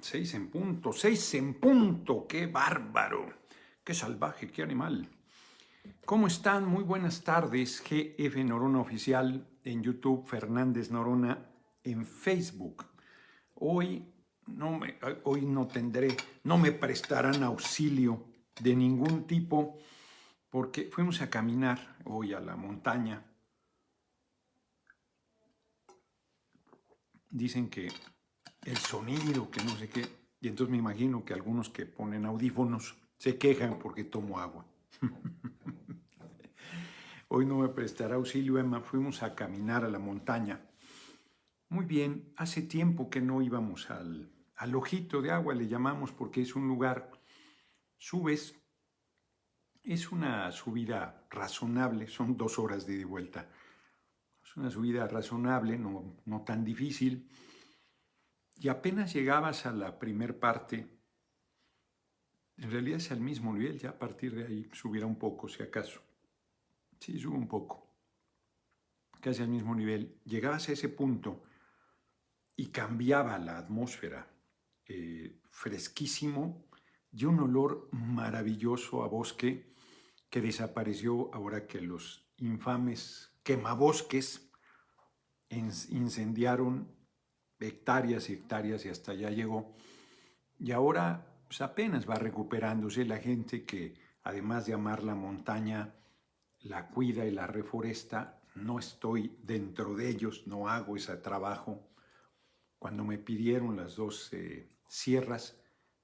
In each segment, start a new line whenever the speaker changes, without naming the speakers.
Seis en punto, qué bárbaro, qué salvaje, qué animal. ¿Cómo están? Muy buenas tardes, GF Norona Oficial en YouTube, Fernández Norona en Facebook. Hoy no me prestarán auxilio de ningún tipo porque fuimos a caminar hoy a la montaña. Dicen que el sonido, que no sé qué, y entonces me imagino que algunos que ponen audífonos se quejan porque tomo agua. Hoy no me prestará auxilio, Emma, fuimos a caminar a la montaña. Muy bien, hace tiempo que no íbamos al ojito de agua, le llamamos, porque es un lugar, subes, es una subida razonable, son 2 horas de ida y vuelta. Es una subida razonable, no tan difícil. Y apenas llegabas a la primer parte, en realidad es al mismo nivel, ya a partir de ahí subirá un poco, si acaso. Sí, sube un poco, casi al mismo nivel. Llegabas a ese punto y cambiaba la atmósfera, fresquísimo y un olor maravilloso a bosque que desapareció ahora que los infames quemabosques incendiaron hectáreas y hectáreas y hasta allá llegó. Y ahora pues, apenas va recuperándose la gente que, además de amar la montaña, la cuida y la reforesta. No estoy dentro de ellos, no hago ese trabajo. Cuando me pidieron las 2 sierras,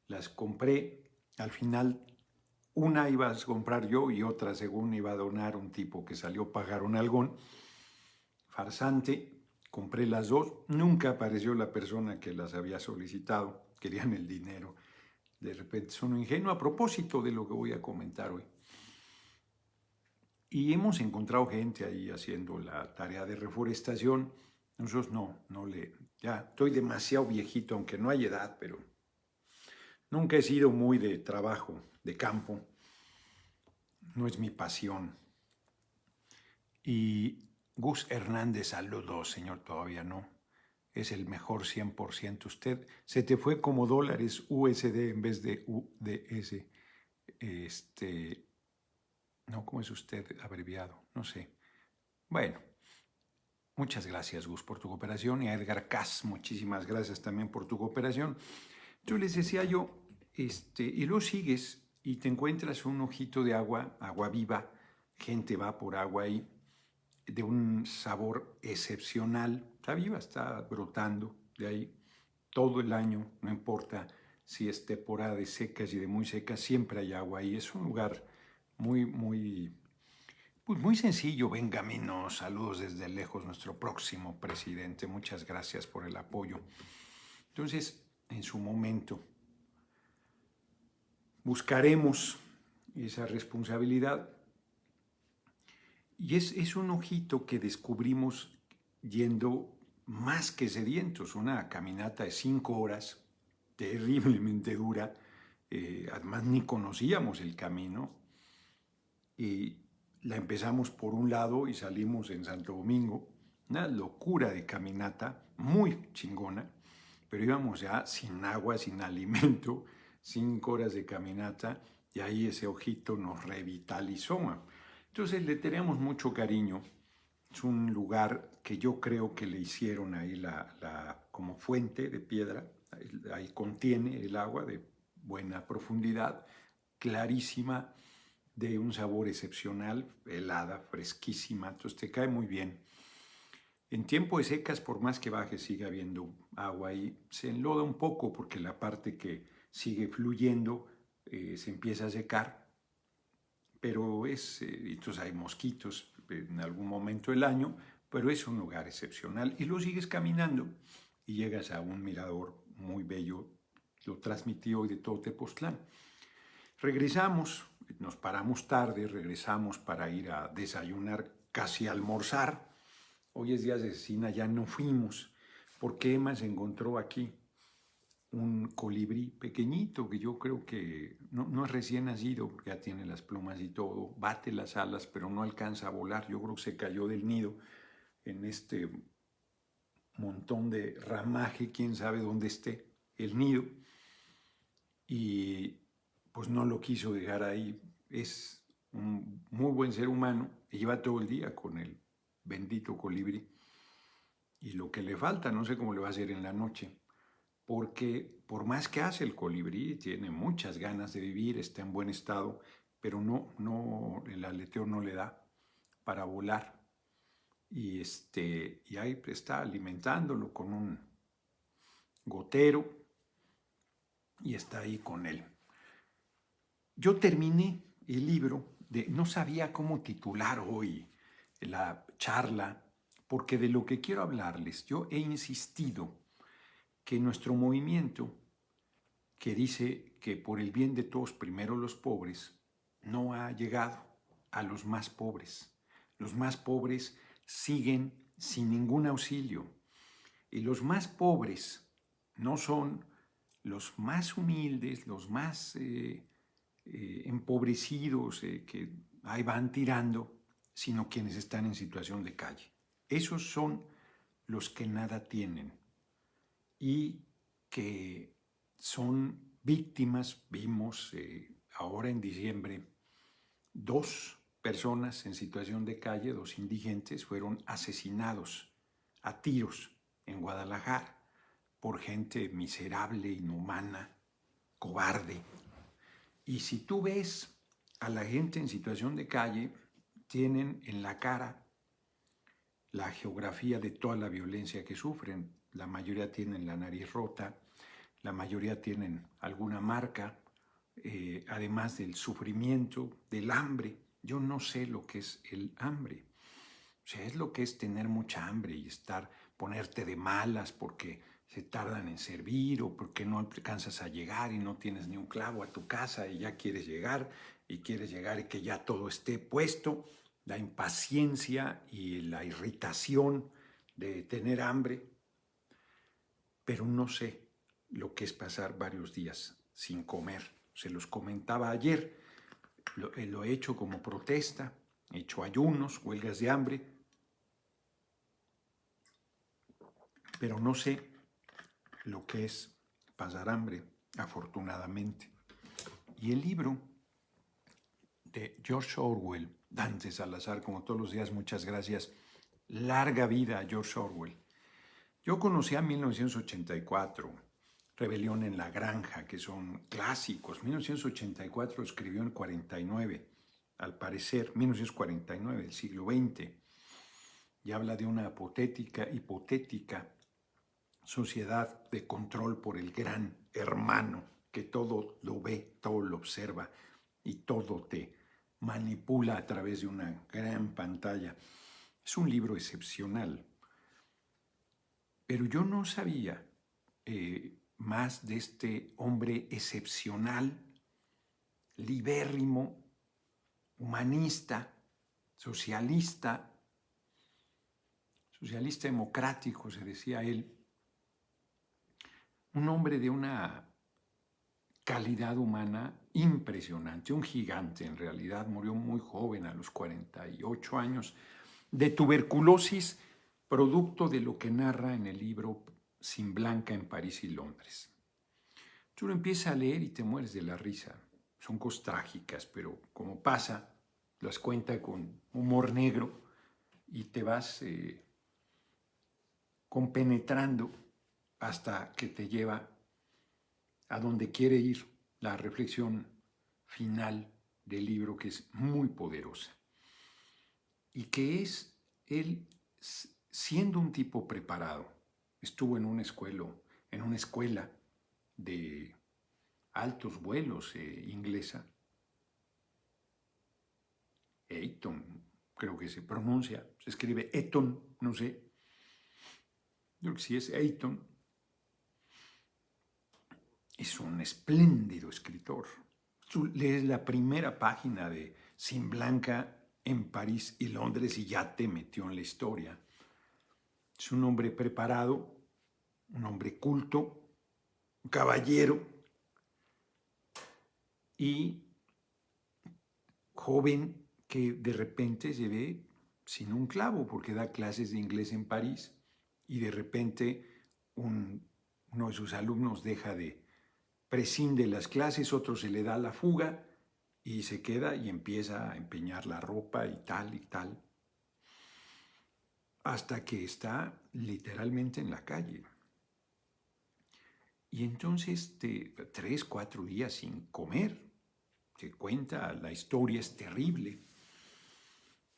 las compré. Al final, una iba a comprar yo y otra, según iba a donar un tipo que salió a pagar un algón. Farsante, compré las 2. Nunca apareció la persona que las había solicitado. Querían el dinero. De repente son ingenuo a propósito de lo que voy a comentar hoy. Y hemos encontrado gente ahí haciendo la tarea de reforestación. Nosotros ya estoy demasiado viejito, aunque no hay edad, pero nunca he sido muy de trabajo, de campo. No es mi pasión. Y Gus Hernández, saludos, señor, todavía no. Es el mejor 100%. Usted se te fue como dólares USD en vez de UDS. No, ¿cómo es usted abreviado? No sé. Bueno, muchas gracias, Gus, por tu cooperación. Y a Edgar Kass, muchísimas gracias también por tu cooperación. Yo les decía y luego sigues y te encuentras un ojito de agua, agua viva, gente va por agua ahí, de un sabor excepcional. Está viva, está brotando de ahí todo el año, no importa si es temporada de secas y de muy secas, siempre hay agua ahí. Es un lugar pues muy sencillo. Benjamino, saludos desde lejos, nuestro próximo presidente. Muchas gracias por el apoyo. Entonces, en su momento, buscaremos esa responsabilidad. Y es un ojito que descubrimos yendo más que sedientos. Una caminata de 5 horas, terriblemente dura. Además, ni conocíamos el camino. Y la empezamos por un lado y salimos en Santo Domingo. Una locura de caminata, muy chingona, pero íbamos ya sin agua, sin alimento, 5 horas de caminata, y ahí ese ojito nos revitalizó. Entonces le tenemos mucho cariño. Es un lugar que yo creo que le hicieron ahí como fuente de piedra. Ahí contiene el agua de buena profundidad, clarísima, de un sabor excepcional, helada, fresquísima, entonces te cae muy bien. En tiempo de secas, por más que baje, sigue habiendo agua y se enloda un poco porque la parte que sigue fluyendo se empieza a secar, pero entonces hay mosquitos en algún momento del año, pero es un lugar excepcional. Y luego sigues caminando y llegas a un mirador muy bello, lo transmití hoy de todo Tepoztlán. Regresamos, nos paramos tarde, regresamos para ir a desayunar, casi almorzar. Hoy es día de cecina, ya no fuimos, porque Emma se encontró aquí un colibrí pequeñito que yo creo que no es recién nacido, porque ya tiene las plumas y todo, bate las alas, pero no alcanza a volar. Yo creo que se cayó del nido en este montón de ramaje, quién sabe dónde esté el nido. y pues no lo quiso dejar ahí. Es un muy buen ser humano y lleva todo el día con el bendito colibrí. Y lo que le falta, no sé cómo le va a hacer en la noche, porque por más que hace el colibrí, tiene muchas ganas de vivir, está en buen estado, pero el aleteo no le da para volar. Y ahí está alimentándolo con un gotero y está ahí con él. Yo terminé el libro, no sabía cómo titular hoy la charla, porque de lo que quiero hablarles, yo he insistido que nuestro movimiento, que dice que por el bien de todos, primero los pobres, no ha llegado a los más pobres. Los más pobres siguen sin ningún auxilio. Y los más pobres no son los más humildes, los más empobrecidos que ahí van tirando, sino quienes están en situación de calle. Esos son los que nada tienen y que son víctimas. Vimos ahora en diciembre 2 personas en situación de calle, 2 indigentes, fueron asesinados a tiros en Guadalajara por gente miserable, inhumana, cobarde. Y si tú ves a la gente en situación de calle, tienen en la cara la geografía de toda la violencia que sufren. La mayoría tienen la nariz rota, la mayoría tienen alguna marca, además del sufrimiento, del hambre. Yo no sé lo que es el hambre. O sea, es lo que es tener mucha hambre y ponerte de malas porque se tardan en servir o porque no alcanzas a llegar y no tienes ni un clavo a tu casa y ya quieres llegar y que ya todo esté puesto. La impaciencia y la irritación de tener hambre, pero no sé lo que es pasar varios días sin comer. Se los comentaba ayer, lo he hecho como protesta, he hecho ayunos, huelgas de hambre, pero no sé lo que es pasar hambre, afortunadamente. Y el libro de George Orwell, Dante Salazar, como todos los días, muchas gracias. Larga vida a George Orwell. Yo conocí a 1984, Rebelión en la Granja, que son clásicos. 1984 escribió en 49, al parecer, 1949, del siglo XX, y habla de una hipotética sociedad de control por el gran hermano, que todo lo ve, todo lo observa y todo te manipula a través de una gran pantalla. Es un libro excepcional, pero yo no sabía más de este hombre excepcional, libérrimo, humanista, socialista democrático, se decía él, un hombre de una calidad humana impresionante, un gigante en realidad. Murió muy joven, a los 48 años, de tuberculosis, producto de lo que narra en el libro Sin Blanca en París y Londres. Tú lo empiezas a leer y te mueres de la risa. Son cosas trágicas, pero como pasa, las cuenta con humor negro y te vas compenetrando hasta que te lleva a donde quiere ir la reflexión final del libro, que es muy poderosa y que es él, siendo un tipo preparado, estuvo en una escuela de altos vuelos inglesa, Eton, creo que se pronuncia, se escribe Eton, no sé, yo creo que sí es Eton. Es un espléndido escritor. Tú lees la primera página de Sin Blanca en París y Londres y ya te metió en la historia. Es un hombre preparado, un hombre culto, un caballero y joven que de repente se ve sin un clavo porque da clases de inglés en París y de repente uno de sus alumnos deja de prescinde las clases, otro se le da la fuga y se queda y empieza a empeñar la ropa y tal, hasta que está literalmente en la calle. Y entonces 3, 4 días sin comer, se cuenta, la historia es terrible.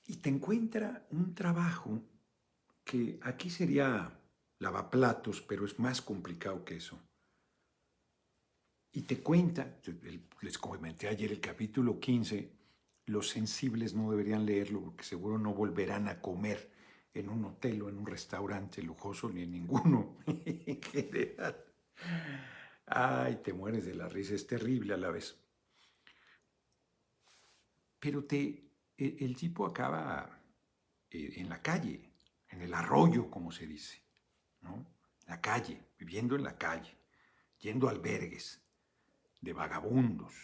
Y te encuentra un trabajo que aquí sería lavaplatos, pero es más complicado que eso. Y te cuenta, les comenté ayer el capítulo 15, los sensibles no deberían leerlo porque seguro no volverán a comer en un hotel o en un restaurante lujoso ni en ninguno en general. Ay, te mueres de la risa, es terrible a la vez. Pero el tipo acaba en la calle, en el arroyo, como se dice, ¿no? La calle, viviendo en la calle, yendo a albergues de vagabundos.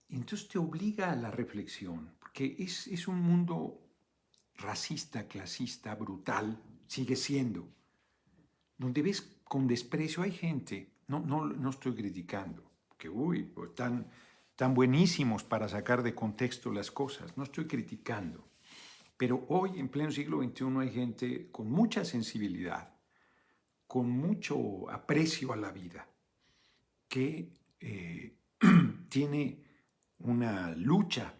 Y entonces te obliga a la reflexión, porque es un mundo racista, clasista, brutal, sigue siendo, donde ves con desprecio, hay gente, no estoy criticando, que pues tan buenísimos para sacar de contexto las cosas, no estoy criticando, pero hoy en pleno siglo XXI hay gente con mucha sensibilidad, con mucho aprecio a la vida, que tiene una lucha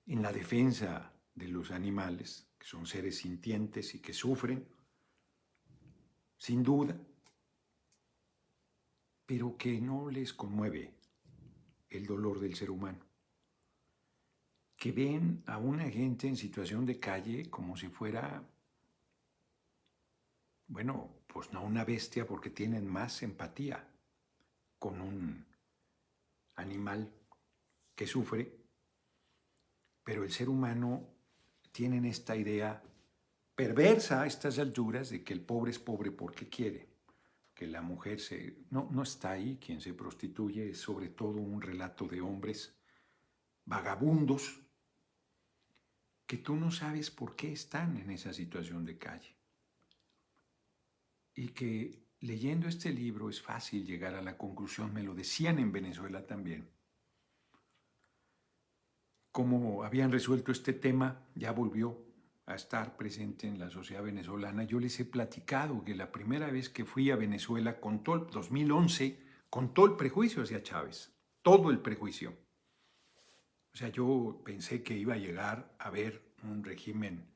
en la defensa de los animales, que son seres sintientes y que sufren, sin duda, pero que no les conmueve el dolor del ser humano, que ven a una gente en situación de calle como si fuera, bueno, pues no una bestia porque tienen más empatía con un animal que sufre, pero el ser humano tiene esta idea perversa a estas alturas de que el pobre es pobre porque quiere, que la mujer no está ahí, quien se prostituye es sobre todo un relato de hombres vagabundos que tú no sabes por qué están en esa situación de calle. Y que leyendo este libro es fácil llegar a la conclusión, me lo decían en Venezuela también, cómo habían resuelto este tema, ya volvió a estar presente en la sociedad venezolana. Yo les he platicado que la primera vez que fui a Venezuela, con todo el 2011, con todo el prejuicio hacia Chávez, todo el prejuicio. O sea, yo pensé que iba a llegar a ver un régimen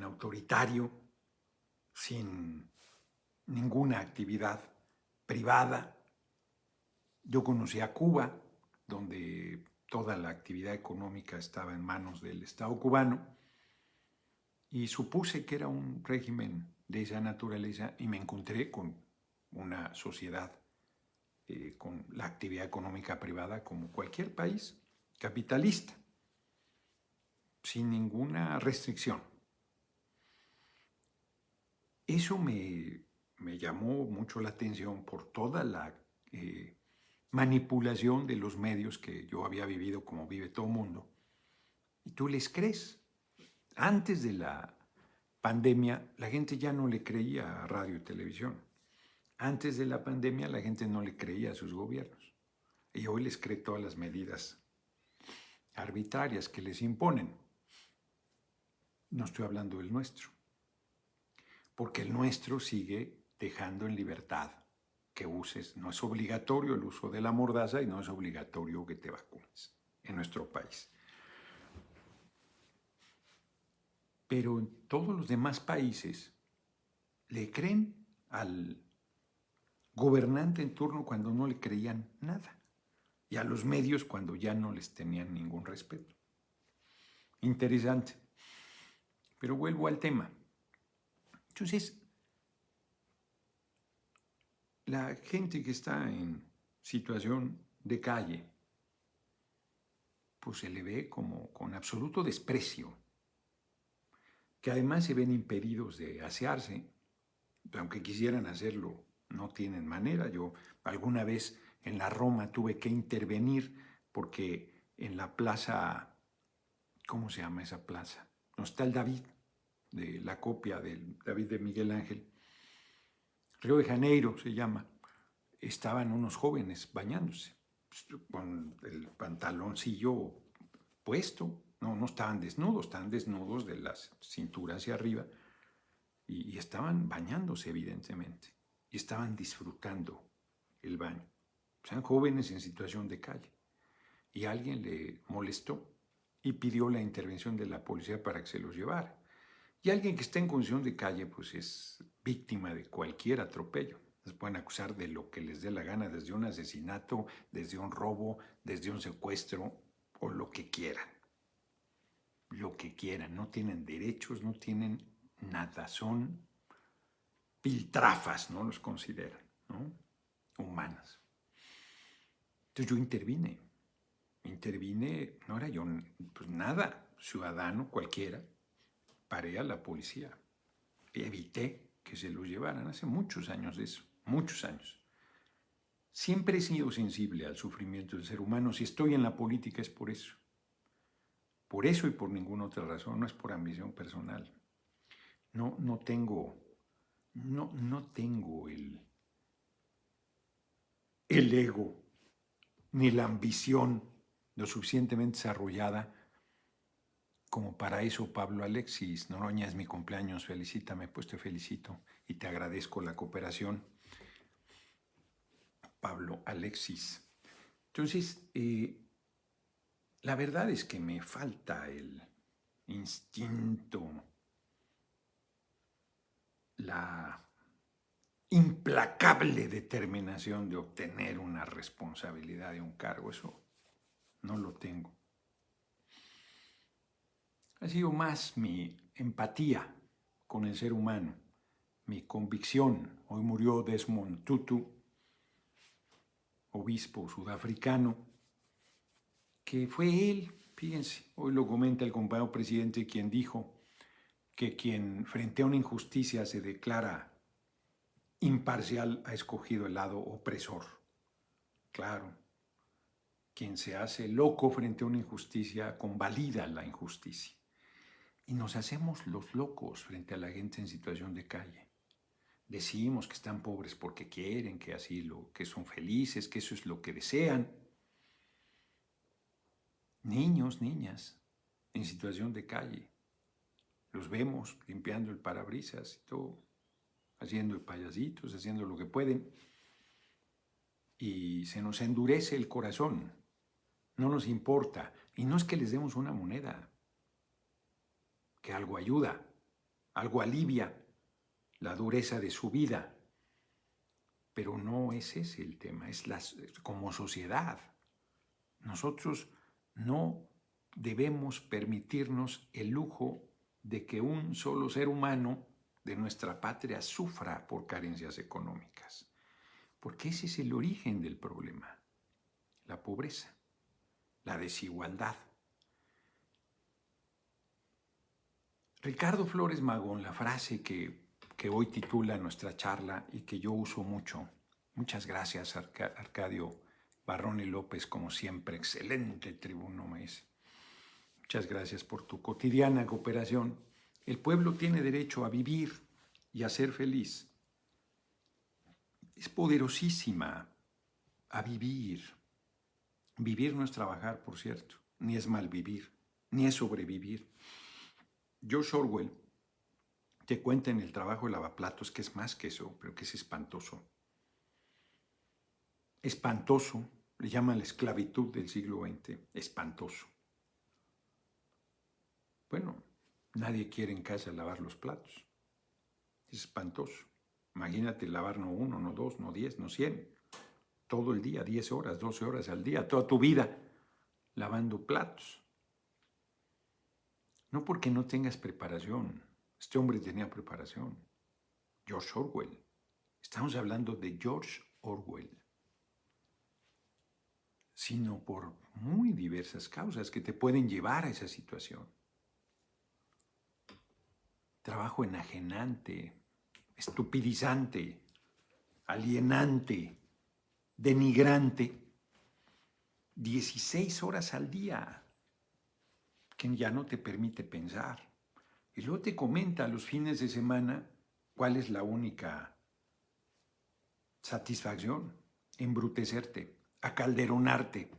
autoritario, sin ninguna actividad privada. Yo conocí a Cuba, donde toda la actividad económica estaba en manos del Estado cubano, y supuse que era un régimen de esa naturaleza y me encontré con una sociedad con la actividad económica privada como cualquier país capitalista, sin ninguna restricción. Eso me llamó mucho la atención por toda la manipulación de los medios que yo había vivido como vive todo el mundo. Y tú les crees. Antes de la pandemia, la gente ya no le creía a radio y televisión. Antes de la pandemia, la gente no le creía a sus gobiernos. Y hoy les cree todas las medidas arbitrarias que les imponen. No estoy hablando del nuestro, porque el nuestro sigue dejando en libertad que uses. No es obligatorio el uso de la mordaza y no es obligatorio que te vacunes en nuestro país. Pero en todos los demás países le creen al gobernante en turno cuando no le creían nada y a los medios cuando ya no les tenían ningún respeto. Interesante. Pero vuelvo al tema. Entonces, la gente que está en situación de calle, pues se le ve como con absoluto desprecio, que además se ven impedidos de asearse, aunque quisieran hacerlo, no tienen manera. Yo alguna vez en la Roma tuve que intervenir porque en la plaza, ¿cómo se llama esa plaza? No está el David, de la copia del David de Miguel Ángel. Río de Janeiro se llama. estaban unos jóvenes bañándose, pues, con el pantaloncillo puesto. No estaban desnudos de las cinturas hacia arriba, y estaban bañándose evidentemente, y estaban disfrutando el baño. Sean jóvenes en situación de calle. Y alguien le molestó y pidió la intervención de la policía para que se los llevara. Y alguien que está en condición de calle, pues es víctima de cualquier atropello. Les pueden acusar de lo que les dé la gana, desde un asesinato, desde un robo, desde un secuestro, o lo que quieran. Lo que quieran. No tienen derechos, no tienen nada. Son piltrafas, ¿no? Los consideran, ¿no? Humanas. Entonces yo intervine, no era yo, pues nada, ciudadano cualquiera, paré a la policía, evité que se los llevaran, hace muchos años de eso, muchos años. Siempre he sido sensible al sufrimiento del ser humano. Si estoy en la política es por eso y por ninguna otra razón, no es por ambición personal. No tengo el ego ni la ambición lo suficientemente desarrollada como para eso. Pablo Alexis Noroña, es mi cumpleaños, felicítame, pues te felicito y te agradezco la cooperación. Pablo Alexis. Entonces, la verdad es que me falta el instinto, la implacable determinación de obtener una responsabilidad de un cargo. Eso no lo tengo. Ha sido más mi empatía con el ser humano, mi convicción. Hoy murió Desmond Tutu, obispo sudafricano, que fue él, fíjense, hoy lo comenta el compañero presidente, quien dijo que quien frente a una injusticia se declara imparcial ha escogido el lado opresor. Claro, quien se hace loco frente a una injusticia convalida la injusticia. Y nos hacemos los locos frente a la gente en situación de calle. Decimos que están pobres porque quieren, que que son felices, que eso es lo que desean. Niños, niñas, en situación de calle. Los vemos limpiando el parabrisas y todo, haciendo payasitos, haciendo lo que pueden. Y se nos endurece el corazón. No nos importa. Y no es que les demos una moneda, que algo ayuda, algo alivia la dureza de su vida. Pero no es ese el tema, como sociedad. Nosotros no debemos permitirnos el lujo de que un solo ser humano de nuestra patria sufra por carencias económicas, porque ese es el origen del problema, la pobreza, la desigualdad. Ricardo Flores Magón, la frase que hoy titula nuestra charla y que yo uso mucho. Muchas gracias, Arcadio Barrón y López, como siempre, excelente tribuno, me dice. Muchas gracias por tu cotidiana cooperación. El pueblo tiene derecho a vivir y a ser feliz. Es poderosísima a vivir. Vivir no es trabajar, por cierto, ni es malvivir, ni es sobrevivir. George Orwell te cuenta en el trabajo de lavaplatos que es más que eso, pero que es espantoso. Espantoso, le llaman la esclavitud del siglo XX, espantoso. Bueno, nadie quiere en casa lavar los platos. Es espantoso. Imagínate lavar no 1, no 2, no 10, no 100. Todo el día, 10 horas, 12 horas al día, toda tu vida lavando platos. No porque no tengas preparación. Este hombre tenía preparación. George Orwell. Estamos hablando de George Orwell. Sino por muy diversas causas que te pueden llevar a esa situación. Trabajo enajenante, estupidizante, alienante, denigrante. 16 horas al día, que ya no te permite pensar. Y luego te comenta a los fines de semana cuál es la única satisfacción. embrutecerte, acalderonarte.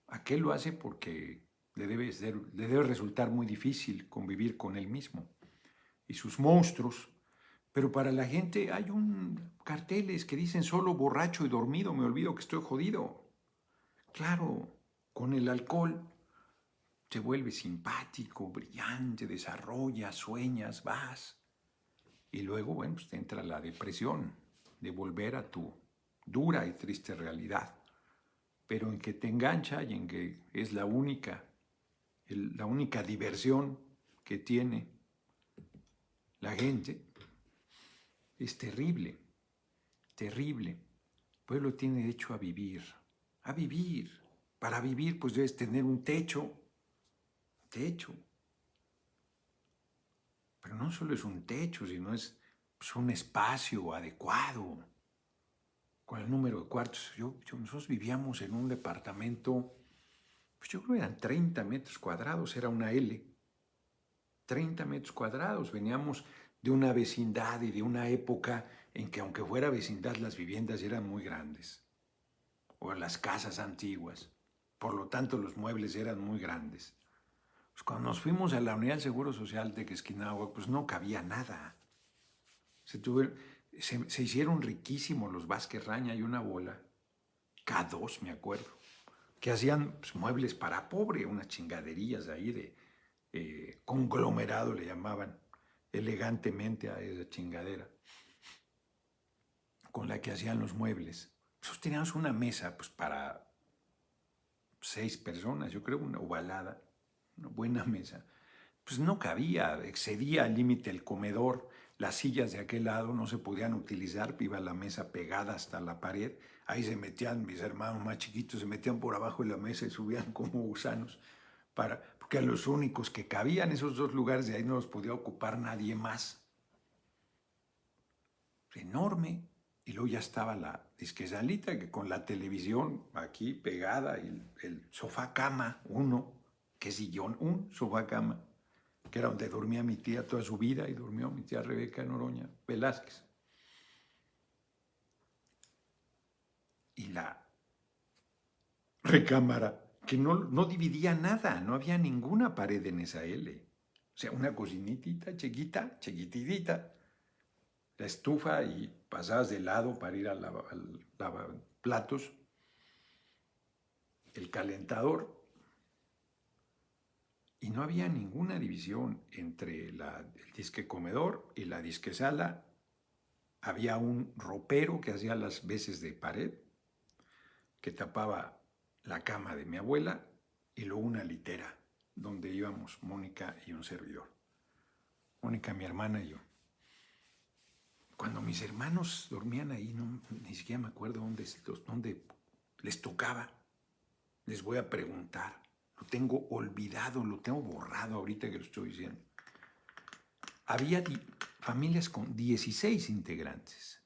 Aquel lo hace porque le debe resultar muy difícil convivir con él mismo y sus monstruos. Pero para la gente hay carteles que dicen solo borracho y dormido, me olvido que estoy jodido. Claro, con el alcohol te vuelves simpático, brillante, desarrollas, sueñas, vas. Y luego, bueno, pues te entra la depresión de volver a tu dura y triste realidad. Pero en que te engancha y en que es la única diversión que tiene la gente, es terrible, terrible. El pueblo tiene derecho a vivir, a vivir. Para vivir, pues debes tener un techo. Pero no solo es un techo, sino es pues, un espacio adecuado, con el número de cuartos. Nosotros vivíamos en un departamento, pues yo creo que eran 30 metros cuadrados, era una L. 30 metros cuadrados, veníamos de una vecindad y de una época en que aunque fuera vecindad, las viviendas eran muy grandes, o las casas antiguas, por lo tanto los muebles eran muy grandes. Pues cuando nos fuimos a la Unidad del Seguro Social de Quesquinahua, pues no cabía nada. Se hicieron riquísimos los Vázquez Raña y una bola, K2 me acuerdo, que hacían pues, muebles para pobre, unas chingaderías ahí de conglomerado le llamaban elegantemente a esa chingadera, con la que hacían los muebles. Nosotros teníamos una mesa pues, para 6 personas, yo creo una ovalada, una buena mesa. Pues no cabía, excedía el límite el comedor, las sillas de aquel lado no se podían utilizar, iba la mesa pegada hasta la pared, ahí se metían mis hermanos más chiquitos, se metían por abajo de la mesa y subían como gusanos, porque a los únicos que cabían esos 2 lugares, de ahí no los podía ocupar nadie más. Enorme. Y luego ya estaba la disquesalita, que con la televisión aquí pegada, y el sofá cama, que sillón, un sofá cama, que era donde dormía mi tía toda su vida y durmió mi tía Rebeca Noroña Velázquez. Y la recámara, que no dividía nada, no había ninguna pared en esa L. O sea, una cocinitita chiquita, chiquititita, la estufa y pasabas de lado para ir al lavaplatos, el calentador, y no había ninguna división entre el disque comedor y la disque sala. Había un ropero que hacía las veces de pared, que tapaba la cama de mi abuela, y luego una litera donde íbamos Mónica y un servidor. Mónica, mi hermana y yo. Cuando mis hermanos dormían ahí, ni siquiera me acuerdo dónde les tocaba. Les voy a preguntar. Lo tengo olvidado, lo tengo borrado ahorita que lo estoy diciendo. Había familias con 16 integrantes.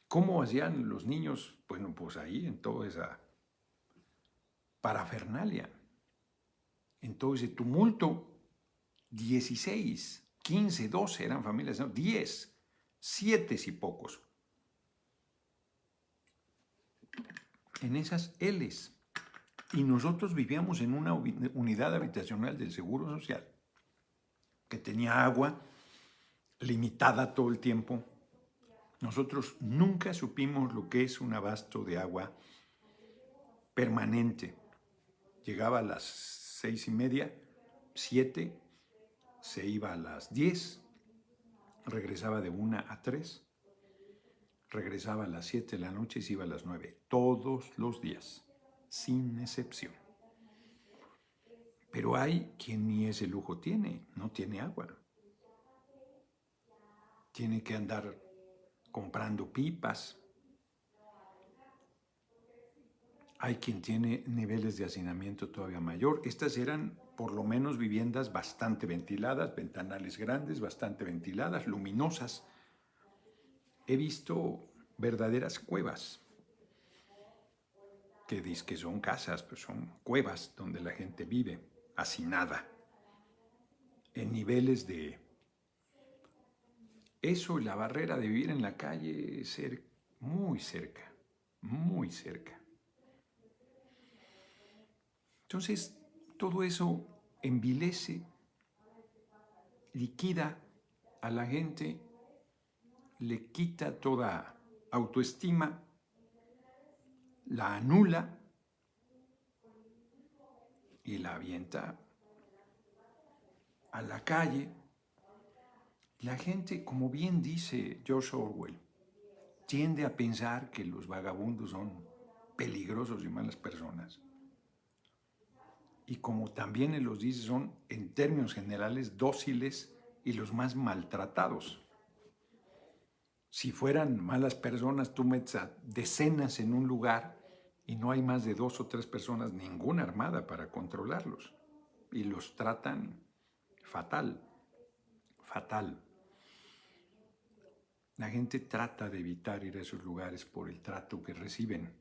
¿Cómo hacían los niños? Bueno, pues ahí en toda esa parafernalia, en todo ese tumulto, 16, 15, 12 eran familias, no, 10, 7 y pocos. En esas Ls. Y nosotros vivíamos en una unidad habitacional del Seguro Social que tenía agua limitada todo el tiempo. Nosotros nunca supimos lo que es un abasto de agua permanente. Llegaba a las 6:30, 7, se iba a las 10, regresaba de 1 a 3, regresaba a las 7 de la noche y se iba a las 9, todos los días, sin excepción. Pero hay quien ni ese lujo tiene, no tiene agua. Tiene que andar comprando pipas. Hay quien tiene niveles de hacinamiento todavía mayor. Estas eran por lo menos viviendas bastante ventiladas, ventanales grandes, bastante ventiladas, luminosas. He visto verdaderas cuevas, que dicen que son casas, pero son cuevas donde la gente vive, hacinada, en niveles de... Eso y la barrera de vivir en la calle, ser muy cerca. muy cerca. Entonces, todo eso envilece, liquida a la gente, le quita toda autoestima, la anula y la avienta a la calle. La gente, como bien dice George Orwell, tiende a pensar que los vagabundos son peligrosos y malas personas. Y como también él los dice, son en términos generales dóciles y los más maltratados. Si fueran malas personas, tú metes a decenas en un lugar y no hay más de 2 o 3 personas, ninguna armada para controlarlos. Y los tratan fatal, fatal. La gente trata de evitar ir a esos lugares por el trato que reciben.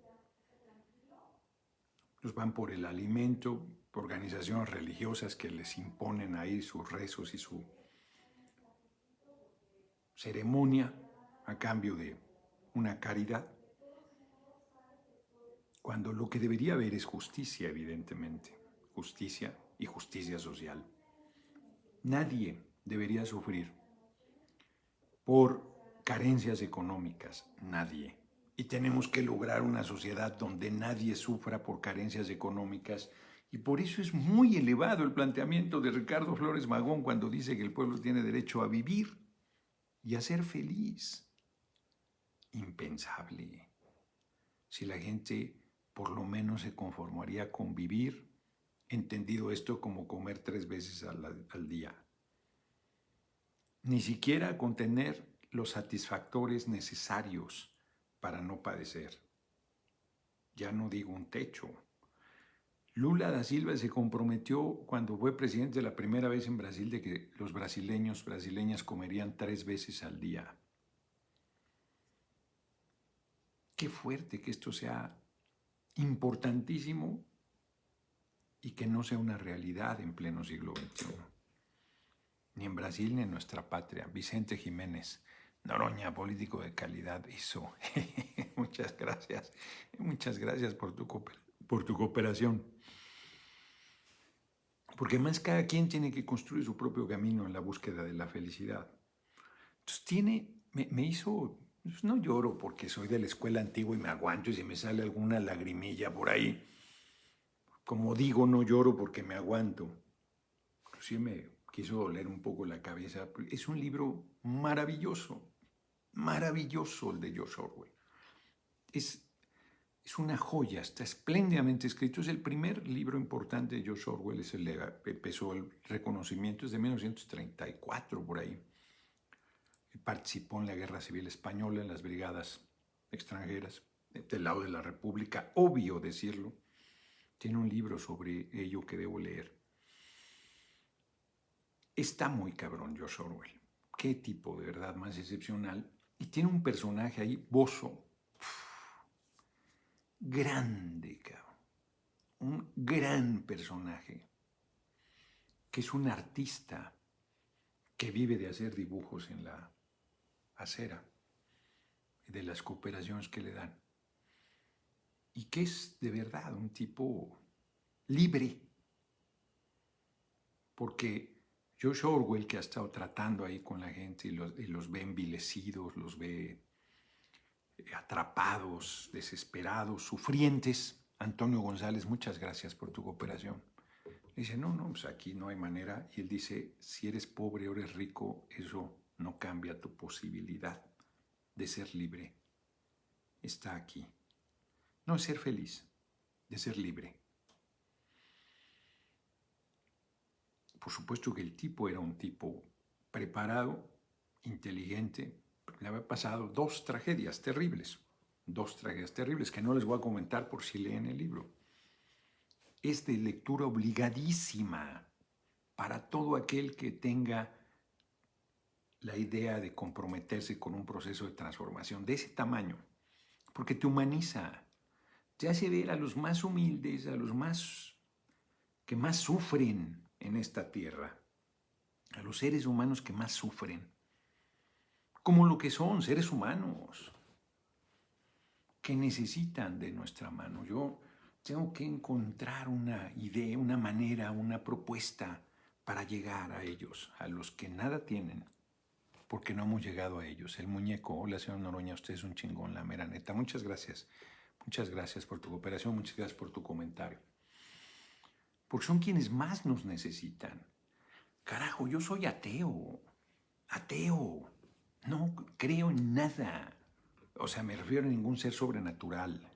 Los van por el alimento, por organizaciones religiosas que les imponen ahí sus rezos y su ceremonia a cambio de una caridad, cuando lo que debería haber es justicia, evidentemente, justicia y justicia social. Nadie debería sufrir por carencias económicas, nadie. Y tenemos que lograr una sociedad donde nadie sufra por carencias económicas. Y por eso es muy elevado el planteamiento de Ricardo Flores Magón cuando dice que el pueblo tiene derecho a vivir y a ser feliz. Impensable. Si la gente por lo menos se conformaría con vivir, entendido esto como comer 3 veces al día. Ni siquiera con tener los satisfactores necesarios para no padecer. Ya no digo un techo. Lula da Silva se comprometió cuando fue presidente la primera vez en Brasil de que los brasileñas comerían 3 veces al día. Qué fuerte que esto sea importantísimo y que no sea una realidad en pleno siglo XXI. Ni en Brasil ni en nuestra patria. Vicente Jiménez Noroña, político de calidad, hizo. Muchas gracias. Muchas gracias por tu cooperación. Porque más cada quien tiene que construir su propio camino en la búsqueda de la felicidad. Entonces me hizo, pues no lloro porque soy de la escuela antigua y me aguanto y si me sale alguna lagrimilla por ahí. Como digo, no lloro porque me aguanto. Inclusive me quiso doler un poco la cabeza. Es un libro maravilloso, maravilloso el de George Orwell. Es una joya, está espléndidamente escrito. Es el primer libro importante de George Orwell, empezó el reconocimiento, es de 1934 por ahí. Participó en la Guerra Civil Española, en las brigadas extranjeras, del lado de la República, obvio decirlo. Tiene un libro sobre ello que debo leer. Está muy cabrón George Orwell. Qué tipo de verdad más excepcional. Y tiene un personaje ahí, Bozo. Grande, cabrón. Un gran personaje. Que es un artista que vive de hacer dibujos en la acera y de las cooperaciones que le dan. Y que es de verdad un tipo libre. Porque George Orwell, que ha estado tratando ahí con la gente y los ve envilecidos, los ve atrapados, desesperados, sufrientes. Antonio González, muchas gracias por tu cooperación. Dice, no, pues aquí no hay manera. Y él dice, si eres pobre o eres rico, eso no cambia tu posibilidad de ser libre. Está aquí. No es ser feliz, de ser libre. Por supuesto que el tipo era un tipo preparado, inteligente. Le había pasado 2 tragedias terribles. 2 tragedias terribles que no les voy a comentar por si leen el libro. Es de lectura obligadísima para todo aquel que tenga la idea de comprometerse con un proceso de transformación de ese tamaño, porque te humaniza, te hace ver a los más humildes, a los más que más sufren en esta tierra, a los seres humanos que más sufren, como lo que son seres humanos, que necesitan de nuestra mano. Yo tengo que encontrar una idea, una manera, una propuesta para llegar a ellos, a los que nada tienen, porque no hemos llegado a ellos. El muñeco, hola señor Noroña, usted es un chingón, la mera neta. Muchas gracias. Muchas gracias por tu cooperación, muchas gracias por tu comentario. Porque son quienes más nos necesitan. Carajo, yo soy ateo. Ateo. No creo en nada. O sea, me refiero a ningún ser sobrenatural.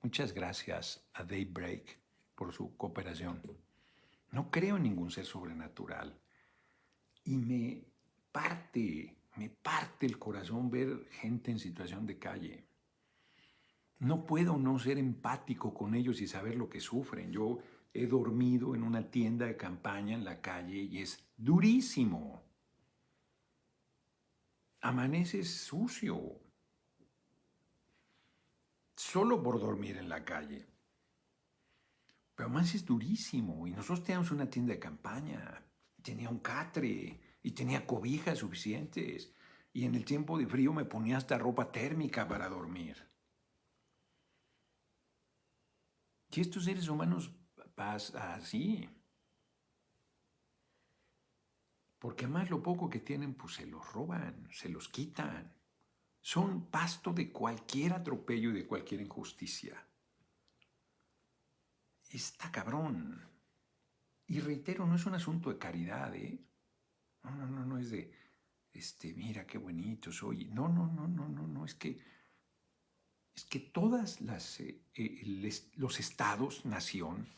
Muchas gracias a Daybreak por su cooperación. No creo en ningún ser sobrenatural. Y me parte el corazón ver gente en situación de calle. No puedo no ser empático con ellos y saber lo que sufren. Yo he dormido en una tienda de campaña en la calle y es durísimo. Amaneces sucio, solo por dormir en la calle. Pero además es durísimo. Y nosotros teníamos una tienda de campaña. Tenía un catre y tenía cobijas suficientes. Y en el tiempo de frío me ponía hasta ropa térmica para dormir. Y estos seres humanos pasa así. Porque además lo poco que tienen, pues se los roban, se los quitan. Son pasto de cualquier atropello y de cualquier injusticia. Está cabrón. Y reitero, no es un asunto de caridad, ¿eh? No es de, mira qué bonito soy. No, es que todas los estados, nación,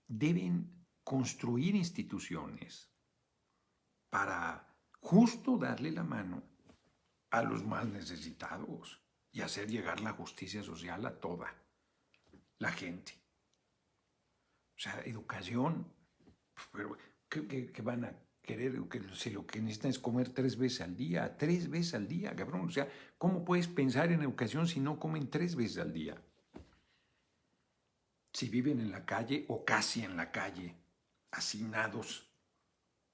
deben construir instituciones para justo darle la mano a los más necesitados y hacer llegar la justicia social a toda la gente. O sea, educación, pero ¿qué van a querer? Si lo que necesitan es comer 3 veces al día, cabrón. O sea, ¿cómo puedes pensar en educación si no comen 3 veces al día? Si viven en la calle o casi en la calle, hacinados.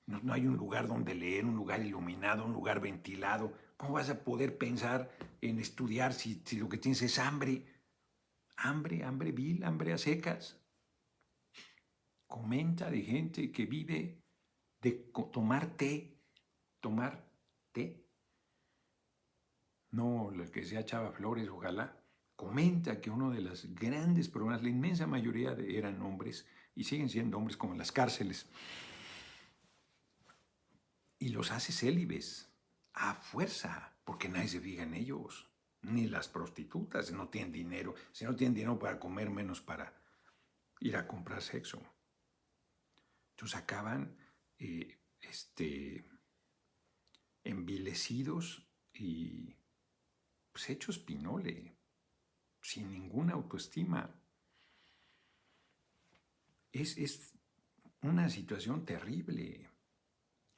No hay un lugar donde leer, un lugar iluminado, un lugar ventilado. ¿Cómo vas a poder pensar en estudiar si lo que tienes es hambre? Hambre vil, hambre a secas. Comenta de gente que vive de tomar té. Tomar té. No el que sea Chava Flores, ojalá. Comenta que uno de los grandes problemas, la inmensa mayoría eran hombres y siguen siendo hombres como en las cárceles. Y los hace célibes a fuerza, porque nadie se fija en ellos. Ni las prostitutas no tienen dinero. Si no tienen dinero para comer, menos para ir a comprar sexo. Entonces acaban envilecidos y pues, hechos pinole, sin ninguna autoestima. Es una situación terrible.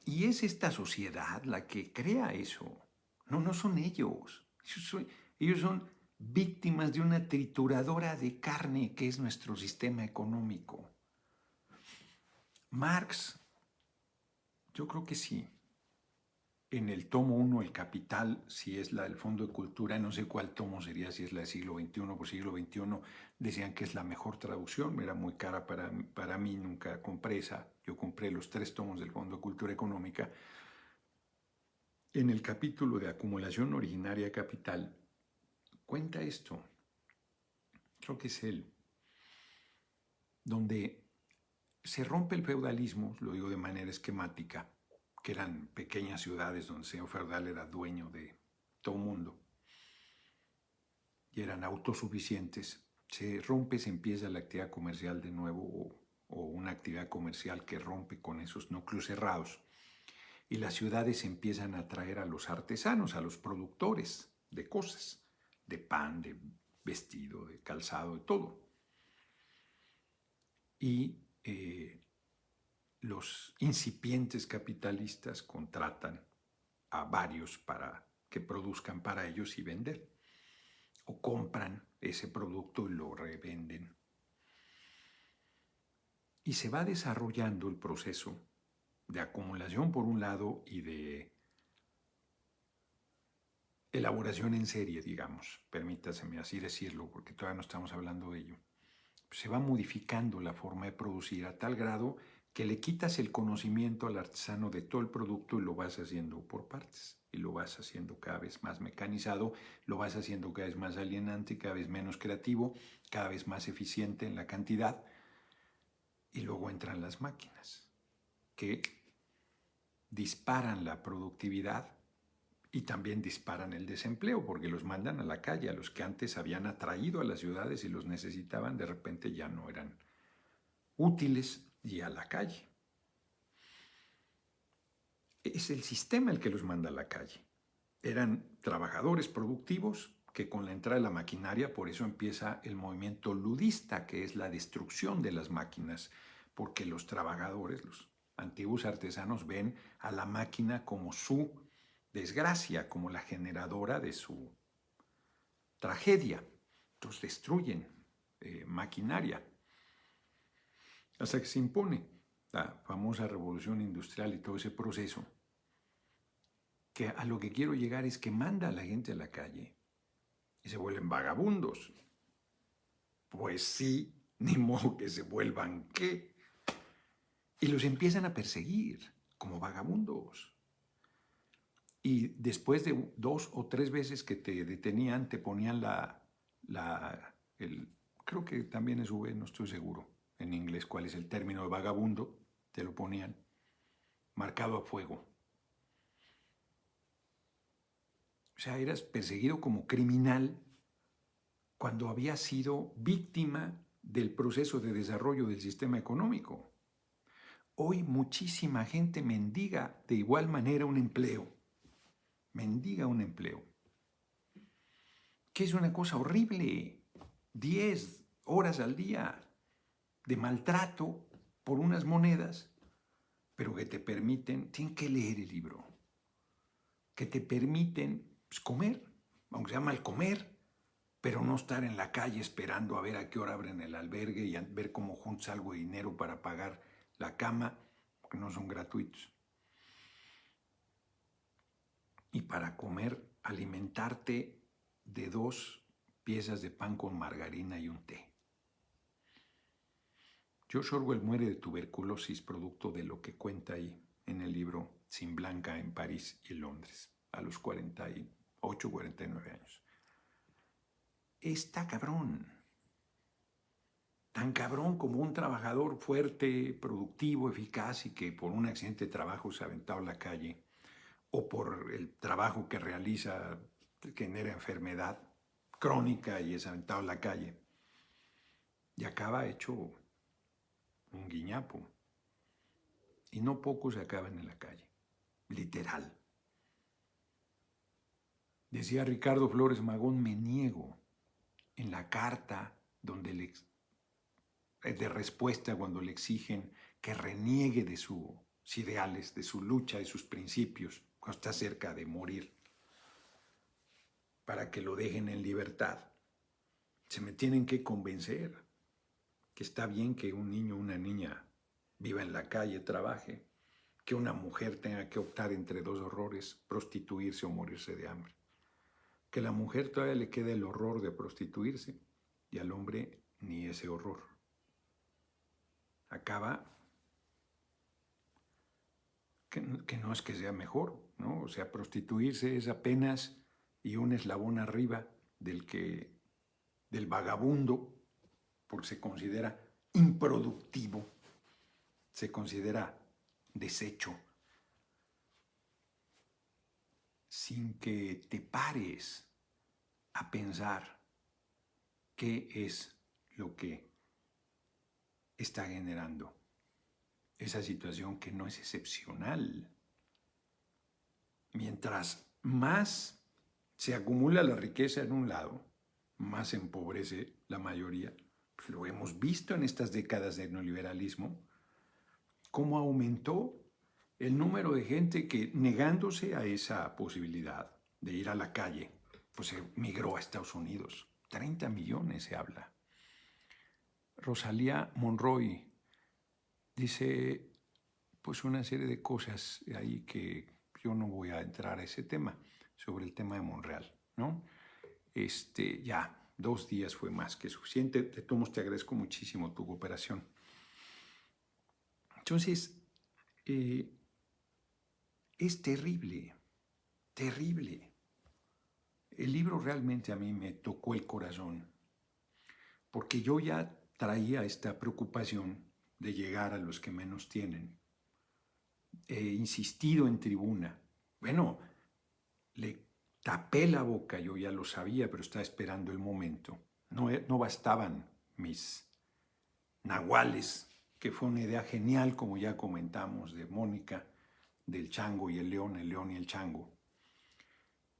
Y es esta sociedad la que crea eso. No son ellos. Ellos son víctimas de una trituradora de carne que es nuestro sistema económico. Marx, yo creo que sí. En el tomo 1, El Capital, si es la del Fondo de Cultura, no sé cuál tomo sería, si es la del siglo XXI, por siglo XXI, decían que es la mejor traducción, era muy cara para mí, nunca compré esa, yo compré los 3 tomos del Fondo de Cultura Económica. En el capítulo de acumulación originaria de capital, cuenta esto, creo que es él, donde se rompe el feudalismo, lo digo de manera esquemática, que eran pequeñas ciudades donde el señor feudal era dueño de todo el mundo y eran autosuficientes. Se rompe, se empieza la actividad comercial de nuevo o una actividad comercial que rompe con esos núcleos cerrados. Y las ciudades empiezan a atraer a los artesanos, a los productores de cosas, de pan, de vestido, de calzado, de todo. Y los incipientes capitalistas contratan a varios para que produzcan para ellos y vender. O compran ese producto y lo revenden. Y se va desarrollando el proceso de acumulación por un lado y de elaboración en serie, digamos, permítaseme así decirlo, porque todavía no estamos hablando de ello, se va modificando la forma de producir a tal grado que le quitas el conocimiento al artesano de todo el producto y lo vas haciendo por partes, y lo vas haciendo cada vez más mecanizado, lo vas haciendo cada vez más alienante, cada vez menos creativo, cada vez más eficiente en la cantidad, y luego entran las máquinas que disparan la productividad y también disparan el desempleo porque los mandan a la calle. A los que antes habían atraído a las ciudades y los necesitaban, de repente ya no eran útiles y a la calle. Es el sistema el que los manda a la calle. Eran trabajadores productivos que con la entrada de la maquinaria, por eso empieza el movimiento ludista, que es la destrucción de las máquinas, porque los trabajadores, los antiguos artesanos, ven a la máquina como su desgracia, como la generadora de su tragedia. Entonces destruyen maquinaria hasta que se impone la famosa revolución industrial y todo ese proceso, que a lo que quiero llegar es que manda a la gente a la calle y se vuelven vagabundos. Pues sí, ni modo que se vuelvan qué. Y los empiezan a perseguir como vagabundos. Y después de 2 o 3 veces que te detenían, te ponían creo que también es V, no estoy seguro en inglés cuál es el término de vagabundo, te lo ponían marcado a fuego. O sea, eras perseguido como criminal cuando habías sido víctima del proceso de desarrollo del sistema económico. Hoy muchísima gente mendiga de igual manera un empleo. Mendiga un empleo. Que es una cosa horrible. 10 horas al día de maltrato por unas monedas, pero que te permiten, tienen que leer el libro, que te permiten pues, comer, aunque sea mal comer, pero no estar en la calle esperando a ver a qué hora abren el albergue y a ver cómo juntas algo de dinero para pagar la cama, porque no son gratuitos. Y para comer, alimentarte de 2 piezas de pan con margarina y un té. George Orwell muere de tuberculosis producto de lo que cuenta ahí en el libro Sin Blanca en París y Londres, a los 48, 49 años. Está cabrón. Tan cabrón como un trabajador fuerte, productivo, eficaz y que por un accidente de trabajo se ha aventado a la calle o por el trabajo que realiza genera enfermedad crónica y es aventado a la calle y acaba hecho un guiñapo. Y no pocos acaban en la calle, literal. Decía Ricardo Flores Magón, me niego en la carta donde de respuesta cuando le exigen que reniegue de sus ideales, de su lucha, de sus principios, cuando está cerca de morir, para que lo dejen en libertad. Se me tienen que convencer que está bien que un niño o una niña viva en la calle, trabaje, que una mujer tenga que optar entre 2 horrores, prostituirse o morirse de hambre. Que a la mujer todavía le queda el horror de prostituirse y al hombre ni ese horror. Acaba que no es que sea mejor, ¿no? O sea, prostituirse es apenas y un eslabón arriba del vagabundo, porque se considera improductivo, se considera desecho, sin que te pares a pensar qué es lo que está generando esa situación que no es excepcional. Mientras más se acumula la riqueza en un lado, más se empobrece la mayoría. Pues lo hemos visto en estas décadas de neoliberalismo, cómo aumentó el número de gente que, negándose a esa posibilidad de ir a la calle, pues se migró a Estados Unidos. 30 millones se habla. Rosalía Monroy dice pues una serie de cosas ahí que yo no voy a entrar a ese tema, sobre el tema de Monreal, ¿no? Ya 2 días fue más que suficiente. De todos modos, te agradezco muchísimo tu cooperación. Entonces, es terrible, terrible. El libro realmente a mí me tocó el corazón, porque yo ya traía esta preocupación de llegar a los que menos tienen. He insistido en tribuna. Bueno, le tapé la boca, yo ya lo sabía, pero estaba esperando el momento. No bastaban mis nahuales, que fue una idea genial, como ya comentamos, de Mónica, del chango y el león y el chango.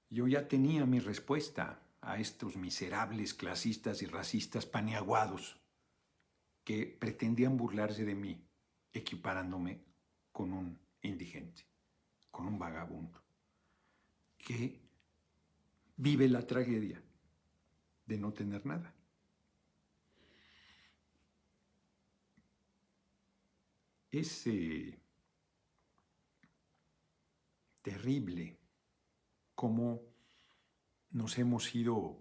Yo ya tenía mi respuesta a estos miserables clasistas y racistas paniaguados que pretendían burlarse de mí, equiparándome con un indigente, con un vagabundo, que vive la tragedia de no tener nada. Es terrible cómo nos hemos ido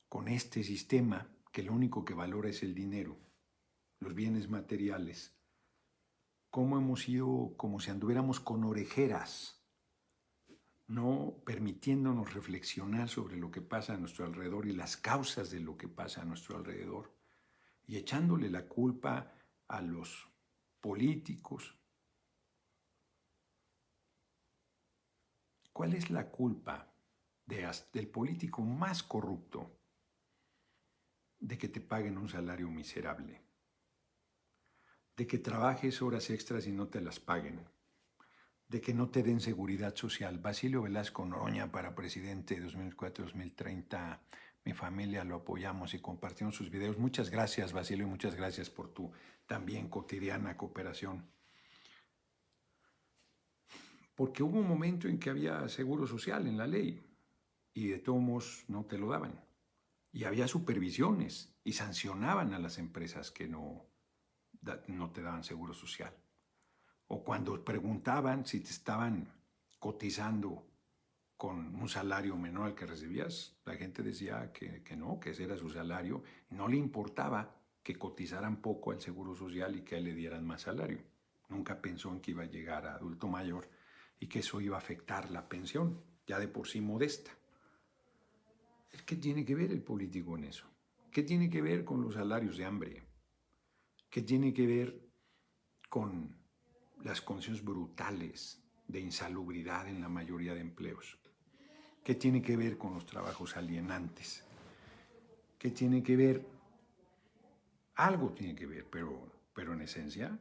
con este sistema que lo único que valora es el dinero, los bienes materiales, cómo hemos ido como si anduviéramos con orejeras, no permitiéndonos reflexionar sobre lo que pasa a nuestro alrededor y las causas de lo que pasa a nuestro alrededor, y echándole la culpa a los políticos. ¿Cuál es la culpa del político más corrupto de que te paguen un salario miserable? De que trabajes horas extras y no te las paguen, de que no te den seguridad social. Basilio Velasco Noroña para presidente 2004-2030. Mi familia lo apoyamos y compartimos sus videos. Muchas gracias, Basilio, y muchas gracias por tu también cotidiana cooperación. Porque hubo un momento en que había seguro social en la ley y de todos modos no te lo daban. Y había supervisiones y sancionaban a las empresas que no te daban seguro social. O cuando preguntaban si te estaban cotizando con un salario menor al que recibías, la gente decía que no, que ese era su salario, y no le importaba que cotizaran poco al seguro social y que a él le dieran más salario. Nunca pensó en que iba a llegar a adulto mayor y que eso iba a afectar la pensión, ya de por sí modesta. ¿Qué tiene que ver el político en eso? ¿Qué tiene que ver con los salarios de hambre? ¿Qué tiene que ver con las condiciones brutales de insalubridad en la mayoría de empleos? ¿Qué tiene que ver con los trabajos alienantes? ¿Qué tiene que ver? Algo tiene que ver, pero en esencia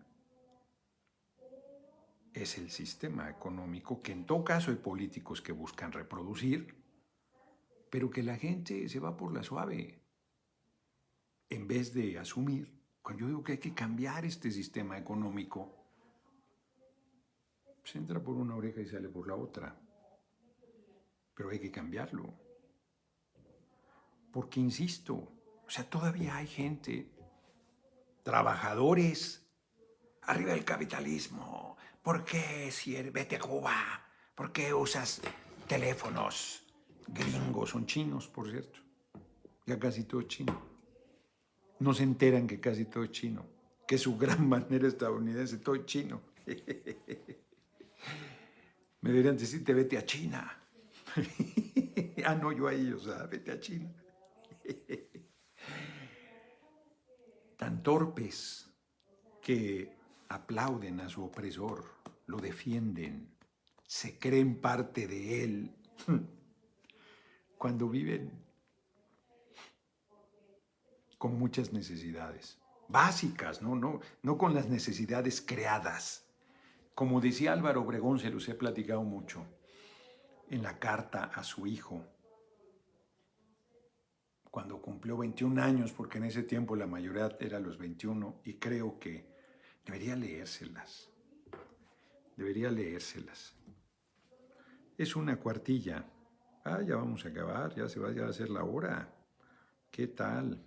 es el sistema económico que en todo caso hay políticos que buscan reproducir, pero que la gente se va por la suave en vez de asumir. Cuando yo digo que hay que cambiar este sistema económico, se entra por una oreja y sale por la otra. Pero hay que cambiarlo. Porque, insisto, o sea, todavía hay gente, trabajadores, arriba el capitalismo. ¿Por qué vete a Cuba? ¿Por qué usas teléfonos gringos? Son chinos, por cierto. Ya casi todo es chino. No se enteran que casi todo es chino. Que su gran manera estadounidense, todo es chino. Me deberían decirte, vete a China. No, yo a ellos, vete a China. Tan torpes que aplauden a su opresor, lo defienden, se creen parte de él, cuando viven con muchas necesidades básicas, no con las necesidades creadas. Como decía Álvaro Obregón, se los he platicado mucho, en la carta a su hijo, cuando cumplió 21 años, porque en ese tiempo la mayoría era los 21, y creo que debería leérselas. Debería leérselas. Es una cuartilla. Ya vamos a acabar, ya se va a hacer la hora. ¿Qué tal?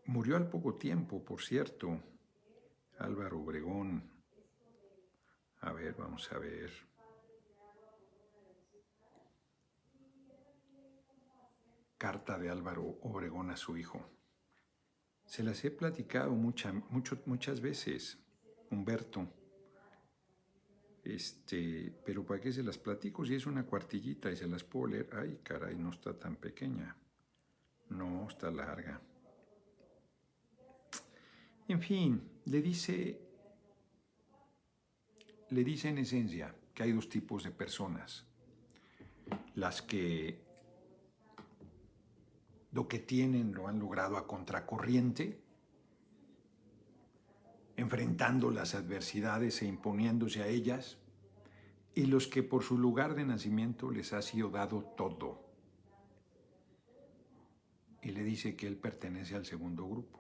Murió al poco tiempo, por cierto, Álvaro Obregón. A ver, vamos a ver. Carta de Álvaro Obregón a su hijo. Se las he platicado muchas veces, Humberto. Pero ¿para qué se las platico si es una cuartillita y se las puedo leer? Ay, caray, no está tan pequeña. No, está larga. En fin, le dice en esencia que hay dos tipos de personas. Las que lo que tienen lo han logrado a contracorriente, enfrentando las adversidades e imponiéndose a ellas, y los que por su lugar de nacimiento les ha sido dado todo. Y le dice que él pertenece al segundo grupo.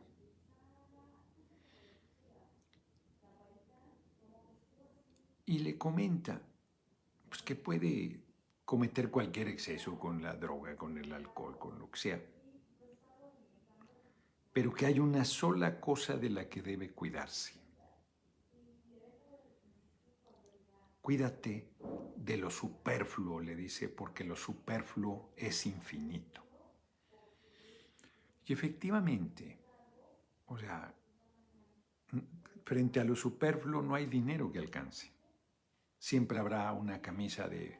Y le comenta pues, que puede cometer cualquier exceso con la droga, con el alcohol, con lo que sea, pero que hay una sola cosa de la que debe cuidarse. Cuídate de lo superfluo, le dice, porque lo superfluo es infinito. Y efectivamente, o sea, frente a lo superfluo no hay dinero que alcance. Siempre habrá una camisa de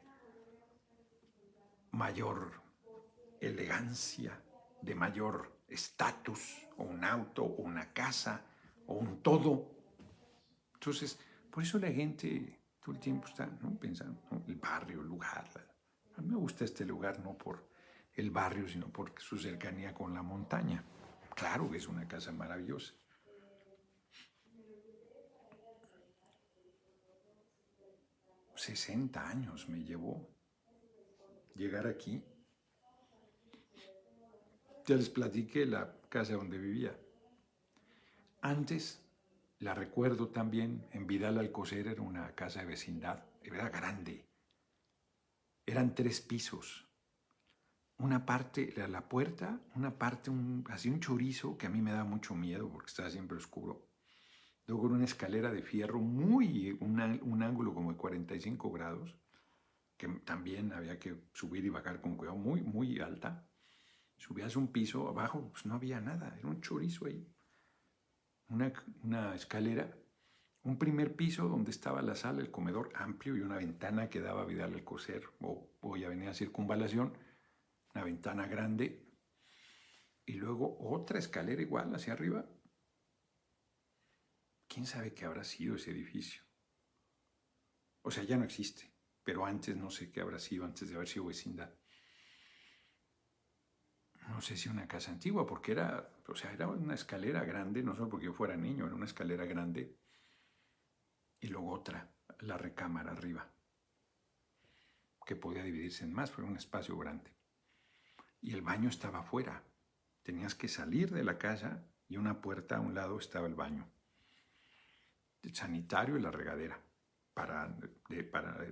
mayor elegancia, de mayor estatus, o un auto, o una casa, o un todo. Entonces, por eso la gente todo el tiempo está, ¿no?, pensando, ¿no?, el barrio, el lugar. A mí me gusta este lugar no por el barrio, sino por su cercanía con la montaña. Claro que es una casa maravillosa. $60 me llevó llegar aquí. Ya les platiqué la casa donde vivía. Antes, la recuerdo también, en Vidal Alcocer era una casa de vecindad, era grande. Eran 3 pisos. Una parte, la puerta, una parte, así un chorizo que a mí me da mucho miedo porque estaba siempre oscuro. Luego una escalera de fierro un ángulo como de 45 grados, que también había que subir y bajar con cuidado, muy, muy alta. Subías un piso, abajo pues no había nada, era un chorizo ahí. Una escalera, un primer piso donde estaba la sala, el comedor amplio y una ventana que daba a Vidal Alcocer o hoy Avenida Circunvalación, una ventana grande, y luego otra escalera igual hacia arriba. ¿Quién sabe qué habrá sido ese edificio? O sea, ya no existe, pero antes no sé qué habrá sido, antes de haber sido vecindad. No sé si una casa antigua, porque era una escalera grande, no solo porque yo fuera niño, era una escalera grande, y luego otra, la recámara arriba, que podía dividirse en más, fue un espacio grande. Y el baño estaba afuera. Tenías que salir de la casa y una puerta a un lado estaba el baño. El sanitario y la regadera. Para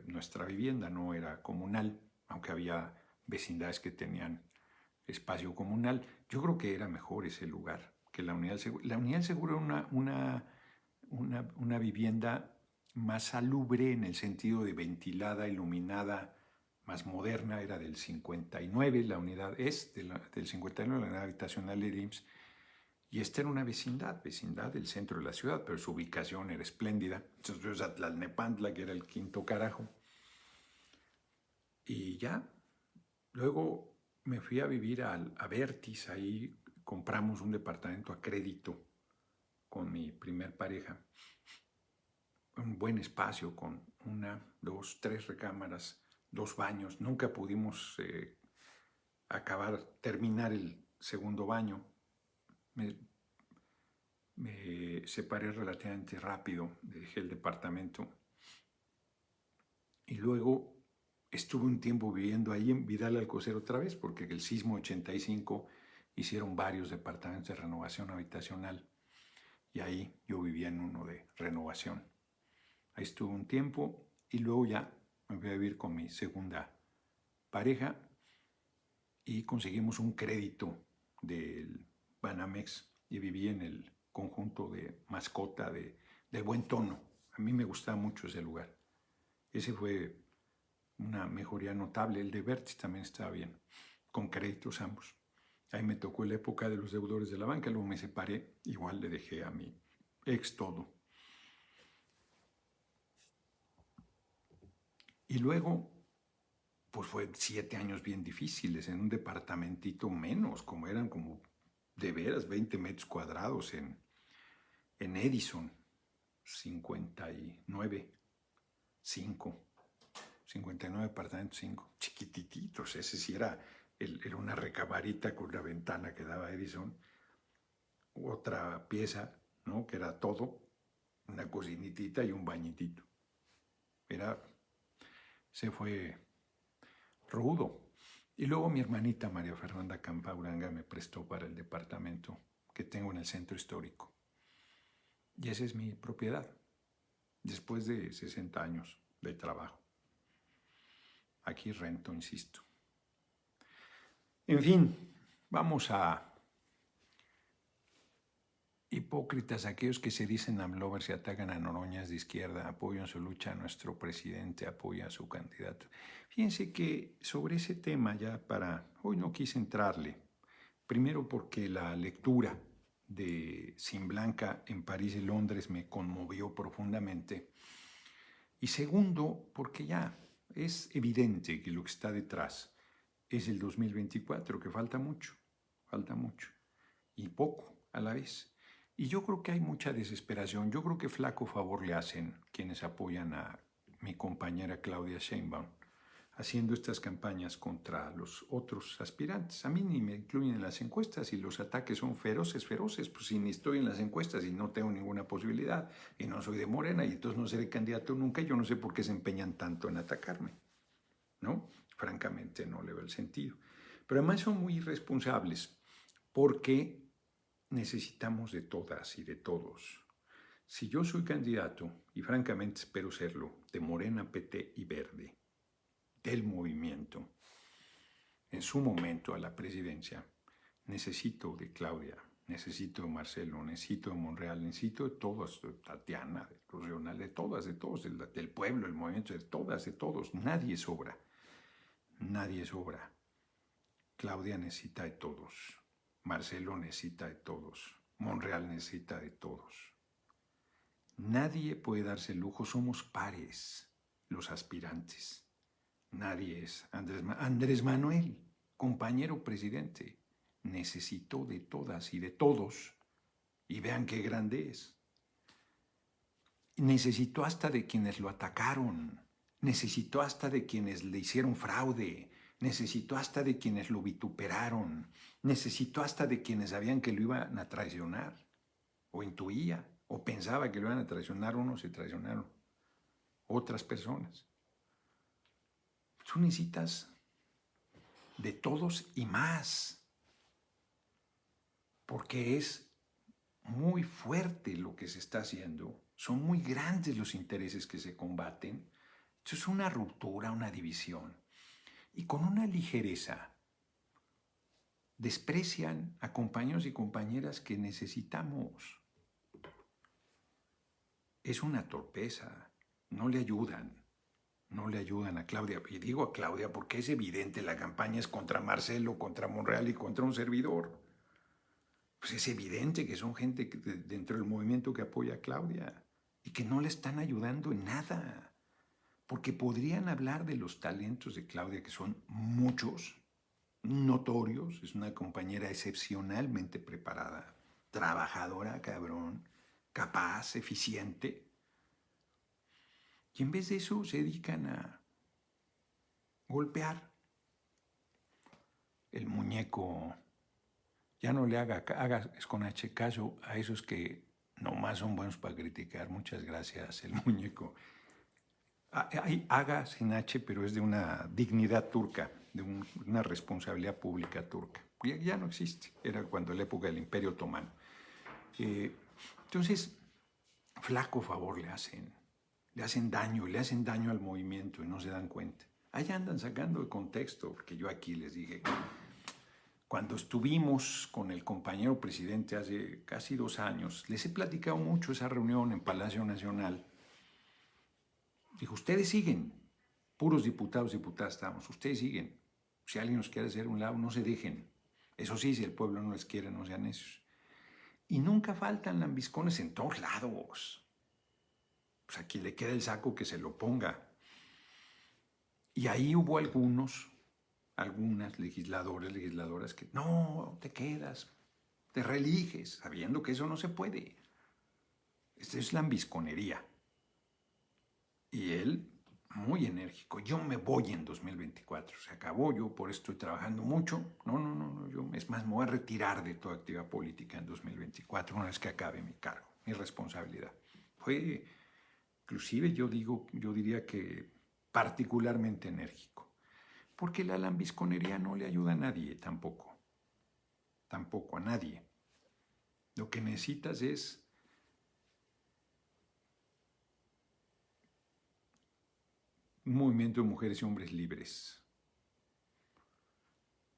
nuestra vivienda no era comunal, aunque había vecindades que tenían espacio comunal. Yo creo que era mejor ese lugar que la unidad del seguro. La unidad del seguro era una vivienda más salubre en el sentido de ventilada, iluminada, más moderna, era del 59, la unidad es del 59, la unidad habitacional de IMSS, y esta era una vecindad del centro de la ciudad, pero su ubicación era espléndida. Entonces, a Tlalnepantla, que era el quinto carajo. Y ya, luego me fui a vivir a Vertis, ahí compramos un departamento a crédito con mi primer pareja. Un buen espacio con 1, 2, 3 recámaras, 2 baños. Nunca pudimos terminar el segundo baño. Me separé relativamente rápido, dejé el departamento y luego estuve un tiempo viviendo ahí en Vidal Alcocer otra vez, porque el sismo 85 hicieron varios departamentos de renovación habitacional y ahí yo vivía en uno de renovación. Ahí estuve un tiempo y luego ya me fui a vivir con mi segunda pareja y conseguimos un crédito del Banamex y viví en el conjunto de Mascota del Buen Tono. A mí me gustaba mucho ese lugar. Ese fue una mejoría notable. El de Vértiz también estaba bien, con créditos ambos. Ahí me tocó la época de los deudores de la banca, luego me separé, igual le dejé a mi ex todo. Y luego, pues fue 7 años bien difíciles en un departamentito menos, como eran como de veras 20 metros cuadrados en Edison, 59, 5, 59 departamentos, 5, chiquititos. Ese sí era una recamarita con la ventana que daba Edison, otra pieza, ¿no? Que era todo, una cocinitita y un bañitito. Se fue rudo. Y luego mi hermanita María Fernanda Campa Uranga me prestó para el departamento que tengo en el centro histórico. Y esa es mi propiedad, después de 60 años de trabajo. Aquí rento, insisto. En fin, vamos a hipócritas, aquellos que se dicen amlovers y atacan a Noroñas de izquierda, apoyan su lucha a nuestro presidente, apoyan a su candidato. Fíjense que sobre ese tema hoy no quise entrarle. Primero porque la lectura de Sin Blanca en París y Londres me conmovió profundamente. Y segundo, porque ya es evidente que lo que está detrás es el 2024, que falta mucho, y poco a la vez. Y yo creo que hay mucha desesperación. Yo creo que flaco favor le hacen quienes apoyan a mi compañera Claudia Sheinbaum haciendo estas campañas contra los otros aspirantes. A mí ni me incluyen en las encuestas y los ataques son feroces, pues si ni estoy en las encuestas y no tengo ninguna posibilidad y no soy de Morena y entonces no seré candidato nunca, yo no sé por qué se empeñan tanto en atacarme, ¿no? Francamente no le veo el sentido. Pero además son muy irresponsables porque necesitamos de todas y de todos. Si yo soy candidato, y francamente espero serlo, de Morena, PT y Verde, del movimiento, en su momento a la presidencia, necesito de Claudia, necesito de Marcelo, necesito de Monreal, necesito de todos, de Tatiana, de Rosional, de todos, del pueblo, el movimiento, de todos. Nadie sobra. Claudia necesita de todos. Marcelo necesita de todos. Monreal necesita de todos. Nadie puede darse el lujo, somos pares los aspirantes. Nadie es. Andrés Manuel, compañero presidente, necesitó de todas y de todos. Y vean qué grande es. Necesitó hasta de quienes lo atacaron. Necesitó hasta de quienes le hicieron fraude. Necesitó hasta de quienes lo vituperaron. Necesitó hasta de quienes sabían que lo iban a traicionar. O intuía, o pensaba que lo iban a traicionar, o no se traicionaron. Otras personas. Tú necesitas de todos y más, porque es muy fuerte lo que se está haciendo, son muy grandes los intereses que se combaten. Esto es una ruptura, una división, y con una ligereza desprecian a compañeros y compañeras que necesitamos. Es una torpeza, no le ayudan a Claudia. Y digo a Claudia porque es evidente, la campaña es contra Marcelo, contra Monreal y contra un servidor. Pues es evidente que son gente dentro del movimiento que apoya a Claudia y que no le están ayudando en nada. Porque podrían hablar de los talentos de Claudia, que son muchos, notorios. Es una compañera excepcionalmente preparada, trabajadora, cabrón, capaz, eficiente. Y en vez de eso se dedican a golpear. El muñeco, ya no le hagas con H caso a esos que nomás son buenos para criticar. Muchas gracias, el muñeco. Hay haga sin H, pero es de una dignidad turca, de una responsabilidad pública turca. Ya no existe, era cuando la época del Imperio Otomano. Entonces, flaco favor le hacen daño al movimiento y no se dan cuenta. Allá andan sacando de contexto, porque yo aquí les dije, cuando estuvimos con el compañero presidente hace casi 2 años, les he platicado mucho esa reunión en Palacio Nacional. Dijo, ustedes siguen, puros diputados, diputadas estamos, ustedes siguen. Si alguien nos quiere hacer un lado, no se dejen. Eso sí, si el pueblo no les quiere, no sean necios. Y nunca faltan lambiscones en todos lados. Pues a quien le queda el saco que se lo ponga. Y ahí hubo algunas legisladores, legisladoras que no, te quedas, te reeliges, sabiendo que eso no se puede. Esto es lambisconería. Y él, muy enérgico, yo me voy en 2024, se acabó, yo por esto estoy trabajando mucho. No, yo, es más, me voy a retirar de toda actividad política en 2024, una vez que acabe mi cargo, mi responsabilidad. Fue, inclusive yo diría que particularmente enérgico. Porque la lambisconería no le ayuda a nadie tampoco. Tampoco a nadie. Lo que necesitas es un movimiento de mujeres y hombres libres.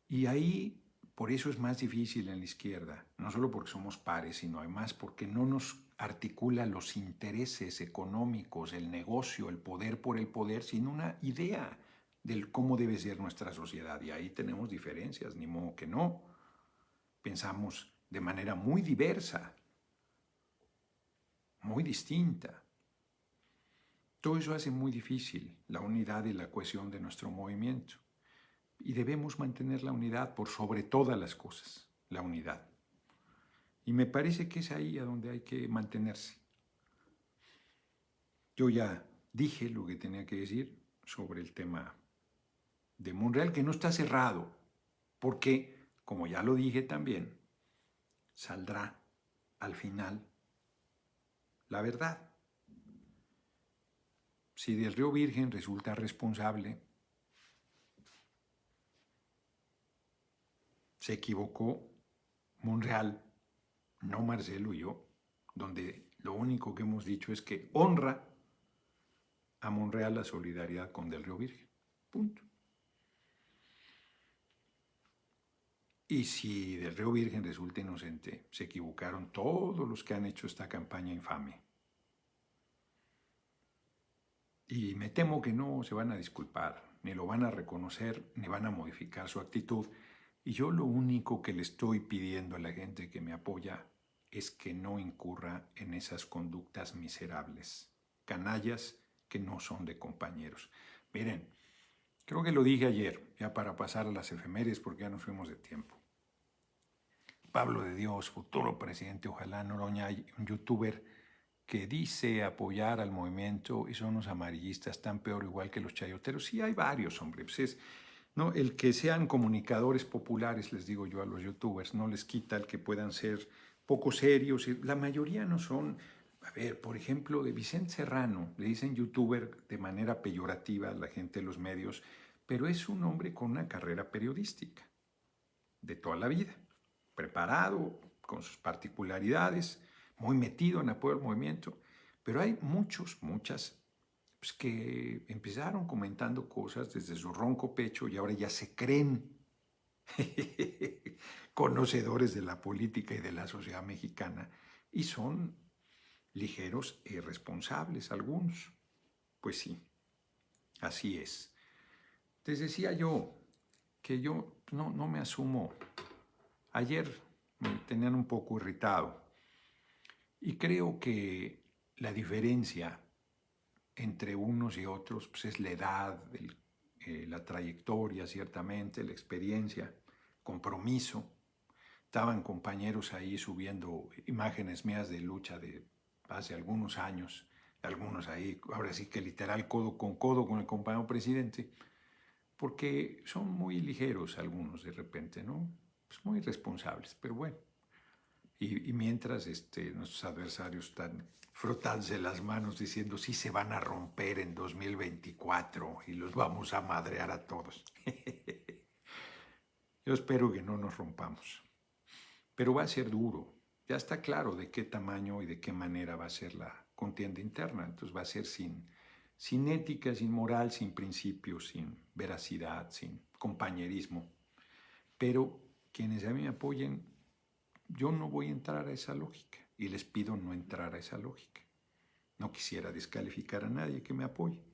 Y ahí, por eso es más difícil en la izquierda, no solo porque somos pares, sino además porque no nos articula los intereses económicos, el negocio, el poder por el poder, sino una idea del cómo debe ser nuestra sociedad. Y ahí tenemos diferencias, ni modo que no. Pensamos de manera muy diversa, muy distinta. Todo eso hace muy difícil la unidad y la cohesión de nuestro movimiento. Y debemos mantener la unidad por sobre todas las cosas, la unidad. Y me parece que es ahí a donde hay que mantenerse. Yo ya dije lo que tenía que decir sobre el tema de Monreal, que no está cerrado, porque, como ya lo dije también, saldrá al final la verdad. Si del Río Virgen resulta responsable, se equivocó Monreal, no Marcelo y yo, donde lo único que hemos dicho es que honra a Monreal la solidaridad con Del Río Virgen. Punto. Y si Del Río Virgen resulta inocente, se equivocaron todos los que han hecho esta campaña infame. Y me temo que no se van a disculpar, ni lo van a reconocer, ni van a modificar su actitud. Y yo lo único que le estoy pidiendo a la gente que me apoya es que no incurra en esas conductas miserables, canallas que no son de compañeros. Miren, creo que lo dije ayer, ya para pasar a las efemérides porque ya nos fuimos de tiempo. Pablo de Dios, futuro presidente, ojalá Noroña, un youtuber que dice apoyar al movimiento y son unos amarillistas tan peor igual que los chayoteros. Sí, hay varios, hombre. Pues es, ¿no? El que sean comunicadores populares, les digo yo a los youtubers, no les quita el que puedan ser poco serios. La mayoría no son. A ver, por ejemplo, de Vicente Serrano, le dicen youtuber de manera peyorativa a la gente de los medios, pero es un hombre con una carrera periodística de toda la vida, preparado, con sus particularidades, muy metido en apoyo al movimiento, pero hay muchas, pues, que empezaron comentando cosas desde su ronco pecho y ahora ya se creen conocedores de la política y de la sociedad mexicana y son ligeros e irresponsables algunos. Pues sí, así es. Les decía yo que yo no me asumo. Ayer me tenían un poco irritado y creo que la diferencia entre unos y otros pues es la edad, la trayectoria ciertamente, la experiencia, compromiso. Estaban compañeros ahí subiendo imágenes mías de lucha de hace algunos años, algunos ahí, ahora sí que literal codo con el compañero presidente, porque son muy ligeros algunos de repente, ¿no? Pues muy responsables, pero bueno. Y mientras nuestros adversarios están frotándose las manos diciendo sí se van a romper en 2024 y los vamos a madrear a todos. Yo espero que no nos rompamos, pero va a ser duro. Ya está claro de qué tamaño y de qué manera va a ser la contienda interna. Entonces va a ser sin ética, sin moral, sin principios, sin veracidad, sin compañerismo. Pero quienes a mí me apoyen, yo no voy a entrar a esa lógica y les pido no entrar a esa lógica. No quisiera descalificar a nadie que me apoye,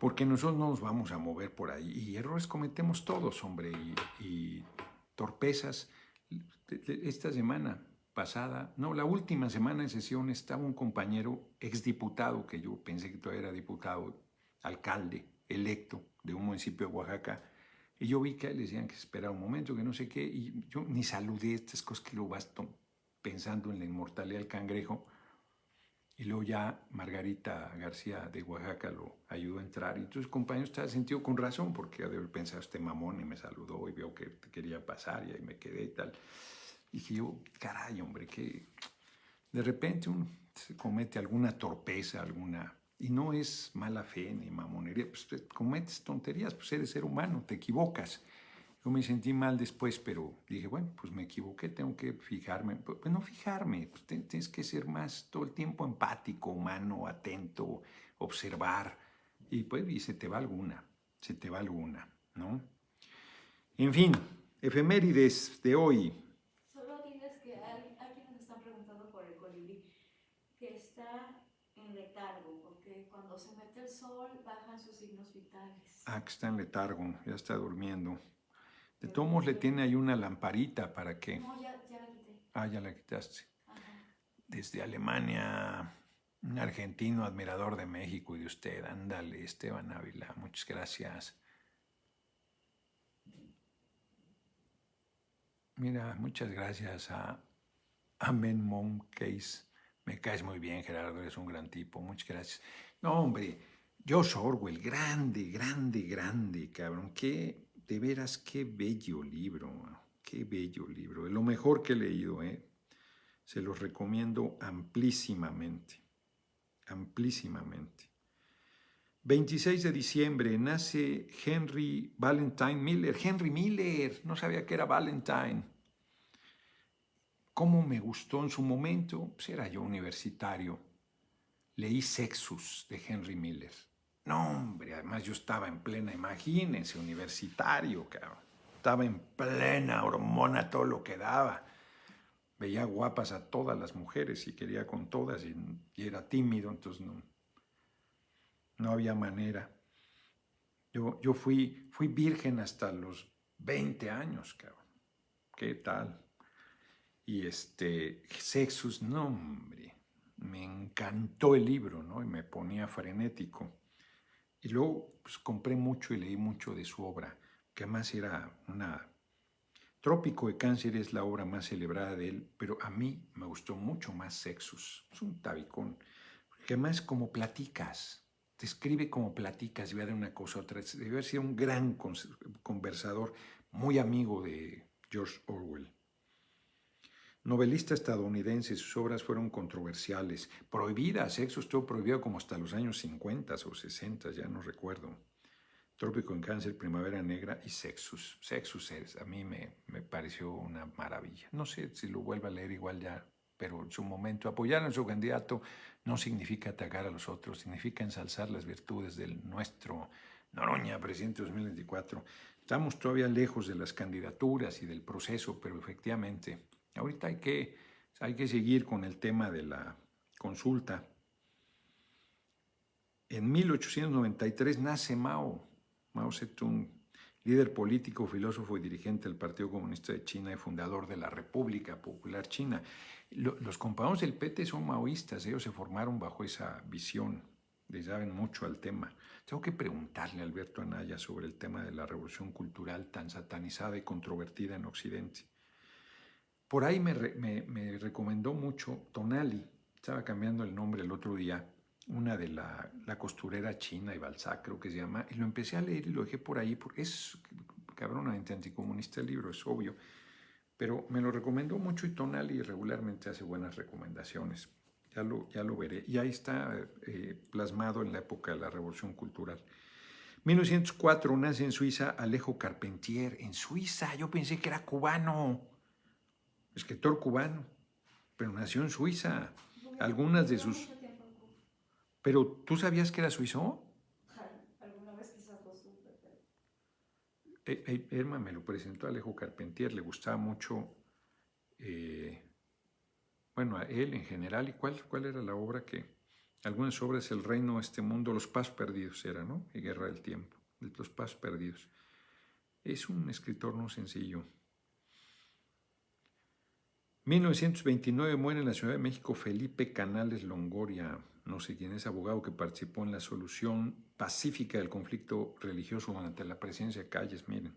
porque nosotros no nos vamos a mover por ahí. Y errores cometemos todos, hombre, y torpezas. Esta semana pasada, no, la última semana de sesión estaba un compañero exdiputado, que yo pensé que todavía era diputado, alcalde electo de un municipio de Oaxaca, y yo vi que a él le decían que se esperara un momento, que no sé qué, y yo ni saludé estas cosas que lo basto pensando en la inmortalidad del cangrejo. Y luego ya Margarita García de Oaxaca lo ayudó a entrar. Y entonces el compañero estaba sentido con razón, porque ha de haber pensado este mamón y me saludó y vio que quería pasar y ahí me quedé y tal. Y dije yo, caray, hombre, que de repente uno se comete alguna torpeza, alguna... Y no es mala fe ni mamonería, pues cometes tonterías, pues eres ser humano, te equivocas. Yo me sentí mal después, pero dije, bueno, pues me equivoqué, tengo que fijarme. Pues no fijarme, pues tienes que ser más todo el tiempo empático, humano, atento, observar. Y pues y se te va alguna, ¿no? En fin, efemérides de hoy.
Solo diles que alguien nos está preguntando por el colibrí, que está en letargo, porque cuando se mete el sol bajan sus signos vitales.
Ah, que está en letargo, ya está durmiendo. De
Pero
todos modos le tiene ahí una lamparita para que...
no, ya la quité.
Ah, ya la quitaste.
Ajá.
Desde Alemania, un argentino admirador de México y de usted. Ándale, Esteban Ávila, muchas gracias. Mira, muchas gracias a Men Mom Case. Me caes muy bien, Gerardo, eres un gran tipo. Muchas gracias. No, hombre, George Orwell, grande, grande, grande, cabrón. Qué, de veras, qué bello libro. Qué bello libro. Es lo mejor que he leído, ¿eh? Se los recomiendo amplísimamente. Amplísimamente. 26 de diciembre nace Henry Valentine Miller. Henry Miller, no sabía que era Valentine. ¿Cómo me gustó en su momento? Pues era yo universitario. Leí Sexus de Henry Miller. No, hombre, además yo estaba en plena, imagínense, universitario, cabrón. Estaba en plena hormona, todo lo que daba. Veía guapas a todas las mujeres y quería con todas y era tímido, entonces no había manera. Yo fui virgen hasta los 20 años, cabrón. ¿Qué tal? Y Sexus, no, hombre, me encantó el libro, ¿no? Y me ponía frenético. Y luego pues, compré mucho y leí mucho de su obra, que además era una... Trópico de Cáncer es la obra más celebrada de él, pero a mí me gustó mucho más Sexus. Es un tabicón, que además como platicas, te escribe como platicas y va de una cosa a otra. Debe haber sido un gran conversador, muy amigo de George Orwell. Novelista estadounidense, sus obras fueron controversiales, prohibidas, Sexo estuvo prohibido como hasta los años 50 o 60, ya no recuerdo. Trópico en Cáncer, Primavera Negra y Sexus. Sexus a mí me pareció una maravilla. No sé si lo vuelvo a leer igual ya, pero en su momento apoyar a su candidato no significa atacar a los otros, significa ensalzar las virtudes del nuestro Noroña, presidente 2024. Estamos todavía lejos de las candidaturas y del proceso, pero efectivamente ahorita hay que seguir con el tema de la consulta. En 1893 nace Mao Zedong, líder político, filósofo y dirigente del Partido Comunista de China y fundador de la República Popular China. Los compañeros del PT son maoístas, ellos se formaron bajo esa visión, les saben mucho al tema. Tengo que preguntarle a Alberto Anaya sobre el tema de la revolución cultural tan satanizada y controvertida en Occidente. Por ahí me recomendó mucho Tonali, estaba cambiando el nombre el otro día, una de la costurera china y Balzac creo que se llama, y lo empecé a leer y lo dejé por ahí porque es cabronamente anticomunista el libro, es obvio, pero me lo recomendó mucho y Tonali regularmente hace buenas recomendaciones, ya lo veré, y ahí está plasmado en la época de la Revolución Cultural. 1904 nace en Suiza Alejo Carpentier, en Suiza, yo pensé que era cubano, escritor cubano, pero nació en Suiza. Algunas de sus... ¿Pero tú sabías que era suizo?
Alguna vez quizás lo supe, pero...
Irma me lo presentó a Alejo Carpentier, le gustaba mucho, bueno, a él en general. ¿Y cuál era la obra que Algunas obras, El reino, este mundo, Los pasos perdidos era, ¿no? Y Guerra del tiempo, Los pasos perdidos. Es un escritor no sencillo. 1929 muere en la Ciudad de México Felipe Canales Longoria, no sé quién es, abogado que participó en la solución pacífica del conflicto religioso durante la presidencia de Calles, miren.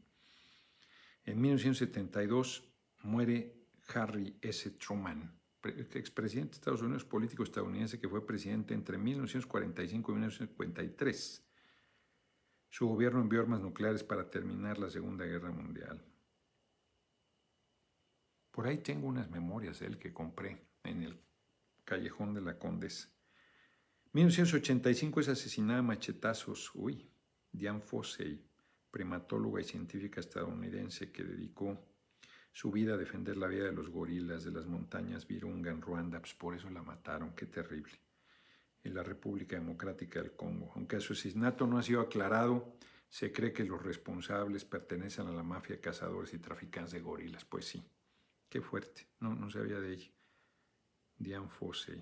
En 1972 muere Harry S. Truman, expresidente de Estados Unidos, político estadounidense que fue presidente entre 1945 y 1953. Su gobierno envió armas nucleares para terminar la Segunda Guerra Mundial. Por ahí tengo unas memorias de él que compré en el Callejón de la Condesa. 1985 es asesinada a machetazos, Diane Fossey, primatóloga y científica estadounidense que dedicó su vida a defender la vida de los gorilas de las montañas Virunga en Ruanda, pues por eso la mataron, qué terrible, en la República Democrática del Congo. Aunque su asesinato no ha sido aclarado, se cree que los responsables pertenecen a la mafia de cazadores y traficantes de gorilas. Pues sí, qué fuerte, no sabía de ella. Diane Fossey,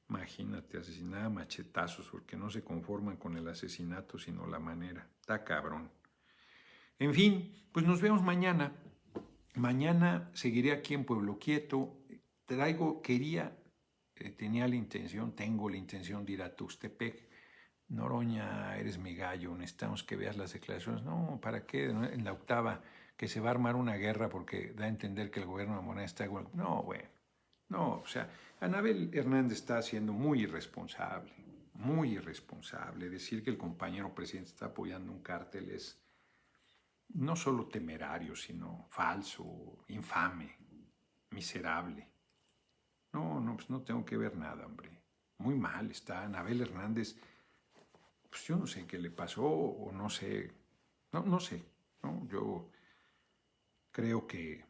imagínate, asesinada a machetazos porque no se conforman con el asesinato, sino la manera. Está cabrón. En fin, pues nos vemos mañana. Mañana seguiré aquí en Pueblo Quieto. Tengo la intención de ir a Tuxtepec. Noroña, eres mi gallo, necesitamos que veas las declaraciones. No, ¿para qué? En la octava, que se va a armar una guerra porque da a entender que el gobierno de Morena está igual. No, bueno, no, o sea, Anabel Hernández está siendo muy irresponsable, muy irresponsable. Decir que el compañero presidente está apoyando un cártel es no solo temerario, sino falso, infame, miserable. No, pues no tengo que ver nada, hombre. Muy mal está Anabel Hernández. Pues yo no sé qué le pasó o no sé. No sé. ¿No? Yo creo que,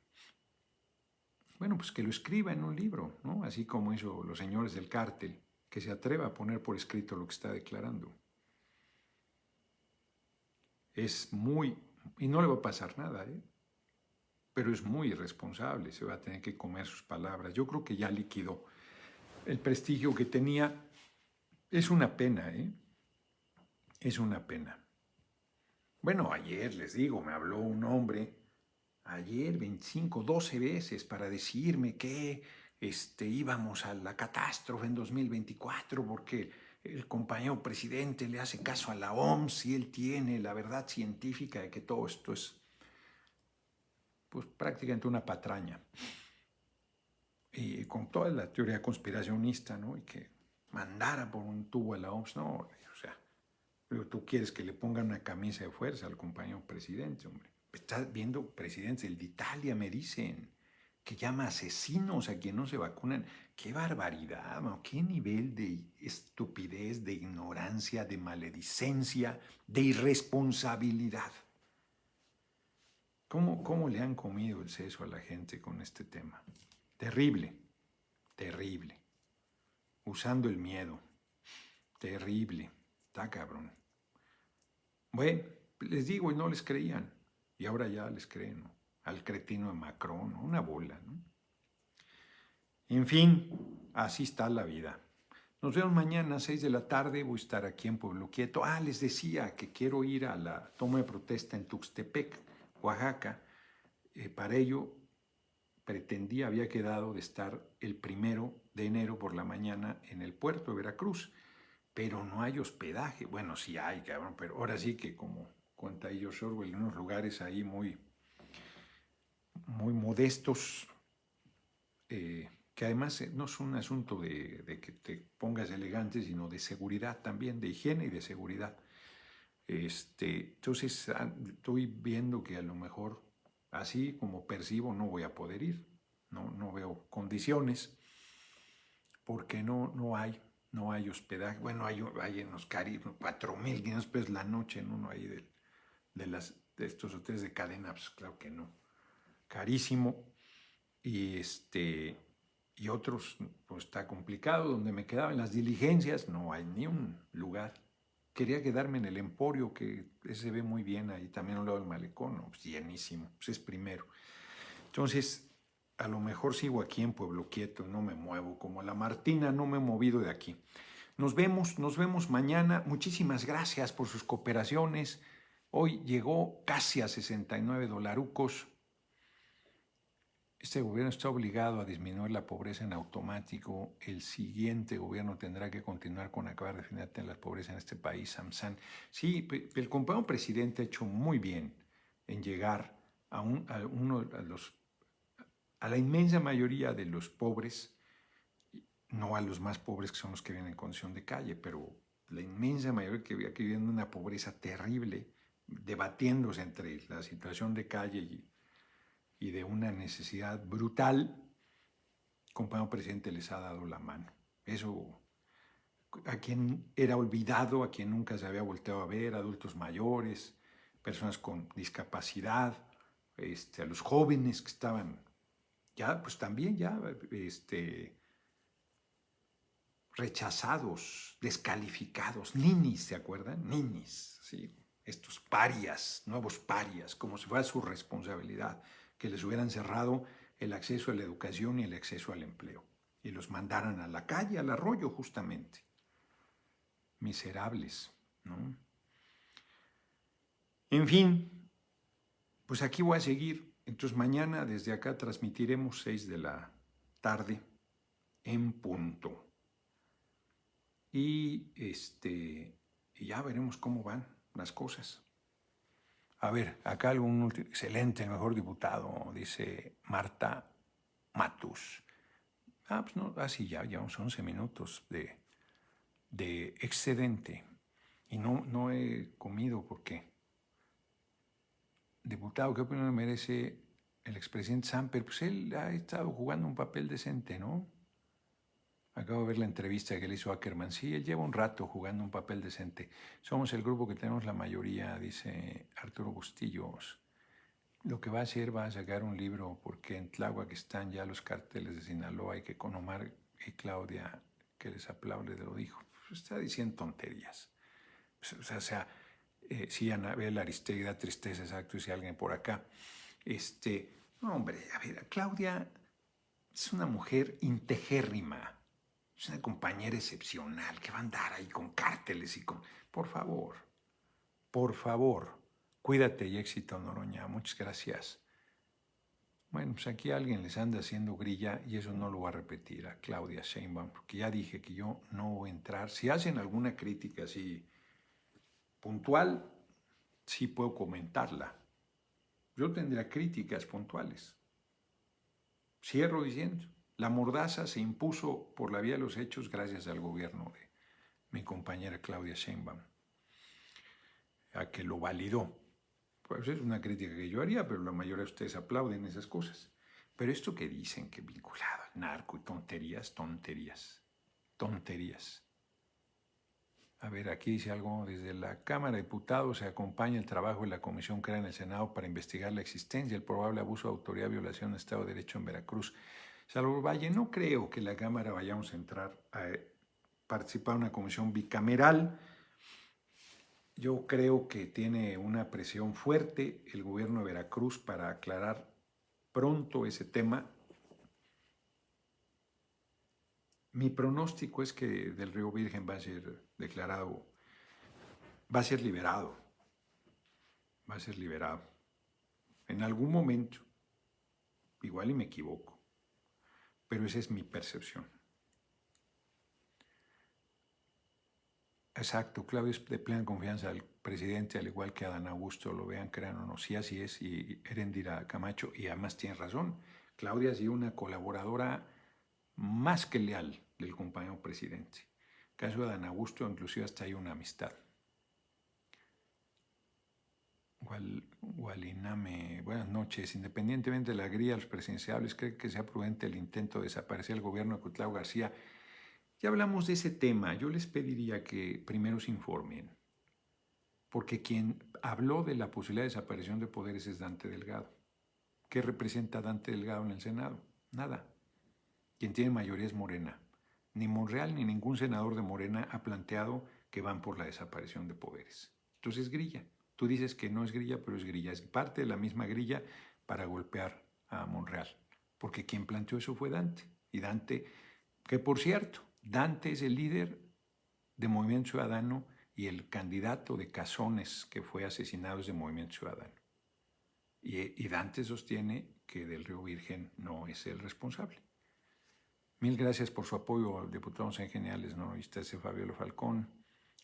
bueno, pues que lo escriba en un libro, ¿no? Así como hizo los señores del cártel, que se atreva a poner por escrito lo que está declarando. Es muy, y no le va a pasar nada, pero es muy irresponsable, se va a tener que comer sus palabras. Yo creo que ya liquidó el prestigio que tenía. Es una pena, es una pena. Bueno, ayer les digo, me habló un hombre, ayer 12 veces para decirme que íbamos a la catástrofe en 2024 porque el compañero presidente le hace caso a la OMS y él tiene la verdad científica de que todo esto es pues prácticamente una patraña. Y con toda la teoría conspiracionista, ¿no? Y que mandara por un tubo a la OMS, no, o sea, pero tú quieres que le pongan una camisa de fuerza al compañero presidente, hombre. Estás viendo presidentes del de Italia, me dicen, que llama asesinos a quien no se vacunan. ¡Qué barbaridad! ¿No? ¡Qué nivel de estupidez, de ignorancia, de maledicencia, de irresponsabilidad! ¿Cómo le han comido el seso a la gente con este tema? Terrible, terrible. Usando el miedo. Terrible. Está cabrón. Bueno, les digo y no les creían. Y ahora ya les creen, ¿no? Al cretino de Macron, ¿no? Una bola, ¿no? En fin, así está la vida. Nos vemos mañana a 6 de la tarde. Voy a estar aquí en Pueblo Quieto. Les decía que quiero ir a la toma de protesta en Tuxtepec, Oaxaca. Para ello había quedado de estar el 1 de enero por la mañana en el puerto de Veracruz, pero no hay hospedaje. Bueno, sí hay, cabrón, pero ahora sí que como cuenta George Orwell, en unos lugares ahí muy modestos, que además no es un asunto de que te pongas elegante, sino de seguridad también, de higiene y de seguridad. Entonces estoy viendo que a lo mejor, así como percibo, no voy a poder ir. No veo condiciones porque no hay hospedaje. Bueno, hay en los Caribes 4,500 pesos la noche en uno ahí de estos hoteles de cadena, pues claro que no. Carísimo. Y otros, pues está complicado. Donde me quedaba en las diligencias, no hay ni un lugar. Quería quedarme en el Emporio, que ese se ve muy bien ahí, también al lado del malecón, ¿no? Pues llenísimo, pues es primero. Entonces, a lo mejor sigo aquí en Pueblo Quieto, no me muevo. Como la Martina, no me he movido de aquí. Nos vemos mañana. Muchísimas gracias por sus cooperaciones. Hoy llegó casi a 69 dolarucos. Este gobierno está obligado a disminuir la pobreza en automático. El siguiente gobierno tendrá que continuar con acabar definitivamente la pobreza en este país, Samsan. Sí, el compañero presidente ha hecho muy bien en llegar a la inmensa mayoría de los pobres, no a los más pobres que son los que viven en condición de calle, pero la inmensa mayoría que vive en una pobreza terrible, debatiéndose entre la situación de calle y de una necesidad brutal, el compañero presidente les ha dado la mano. Eso a quien era olvidado, a quien nunca se había volteado a ver, adultos mayores, personas con discapacidad, a los jóvenes que estaban ya, pues también ya, rechazados, descalificados, ninis, ¿se acuerdan? Ninis, ¿sí? Estos parias, nuevos parias, como si fuera su responsabilidad, que les hubieran cerrado el acceso a la educación y el acceso al empleo, y los mandaran a la calle, al arroyo, justamente. Miserables, ¿no? En fin, pues aquí voy a seguir. Entonces mañana desde acá transmitiremos 6 de la tarde en punto. Y ya veremos cómo van las cosas. A ver, acá algún excelente, el mejor diputado, dice Marta Matus. Pues no, así ya llevamos 11 minutos de excedente. Y no he comido porque, diputado, ¿qué opinión merece el expresidente Samper? Pues él ha estado jugando un papel decente, ¿no? Acabo de ver la entrevista que le hizo Ackerman. Sí, él lleva un rato jugando un papel decente. Somos el grupo que tenemos la mayoría, dice Arturo Bustillos. Lo que va a hacer, va a sacar un libro, porque en Tláhuac están ya los carteles de Sinaloa y que con Omar y Claudia, que les aplaude, lo dijo. Pues está diciendo tonterías. Pues, o sea, sí, Anabel Aristegui da tristeza, exacto, dice alguien por acá. No, hombre, a ver, Claudia es una mujer integérrima. Es una compañera excepcional que va a andar ahí con cárteles y con... Por favor, cuídate y éxito, Noroña. Muchas gracias. Bueno, pues aquí alguien les anda haciendo grilla y eso no lo va a repetir a Claudia Sheinbaum, porque ya dije que yo no voy a entrar. Si hacen alguna crítica así puntual, sí puedo comentarla. Yo tendría críticas puntuales. Cierro diciendo, la mordaza se impuso por la vía de los hechos gracias al gobierno de mi compañera Claudia Sheinbaum, a que lo validó. Pues es una crítica que yo haría, pero la mayoría de ustedes aplauden esas cosas. Pero esto que dicen que vinculado al narco y tonterías. A ver, aquí dice algo, desde la Cámara de Diputados se acompaña el trabajo de la comisión creada en el Senado para investigar la existencia y el probable abuso de autoridad y violación del Estado de Derecho en Veracruz. Salvador Valle, no creo que la Cámara vayamos a entrar a participar en una comisión bicameral. Yo creo que tiene una presión fuerte el gobierno de Veracruz para aclarar pronto ese tema. Mi pronóstico es que Del Río Virgen va a ser declarado, va a ser liberado. En algún momento, igual y me equivoco, pero esa es mi percepción. Exacto, Claudio es de plena confianza al presidente, al igual que Adán Augusto, lo vean, crean o no, sí así es, y Erendira Camacho, y además tiene razón, Claudia ha sido una colaboradora más que leal del compañero presidente. En caso de Adán Augusto, inclusive hasta hay una amistad. Gualiname, buenas noches. Independientemente de la grilla de los presidenciables, ¿cree que sea prudente el intento de desaparecer el gobierno de Cuitlao García? Ya hablamos de ese tema. Yo les pediría que primero se informen, porque quien habló de la posibilidad de desaparición de poderes es Dante Delgado. ¿Qué representa Dante Delgado en el Senado? Nada. Quien tiene mayoría es Morena. Ni Monreal ni ningún senador de Morena ha planteado que van por la desaparición de poderes. Entonces grilla. Tú dices que no es grilla, pero es grilla. Es parte de la misma grilla para golpear a Monreal. Porque quien planteó eso fue Dante. Y Dante, que por cierto, Dante es el líder de Movimiento Ciudadano y el candidato de Cazones que fue asesinado es de Movimiento Ciudadano. Y Dante sostiene que Del Río Virgen no es el responsable. Mil gracias por su apoyo, diputados en geniales, ¿no? Y está ese Fabiola Falcón.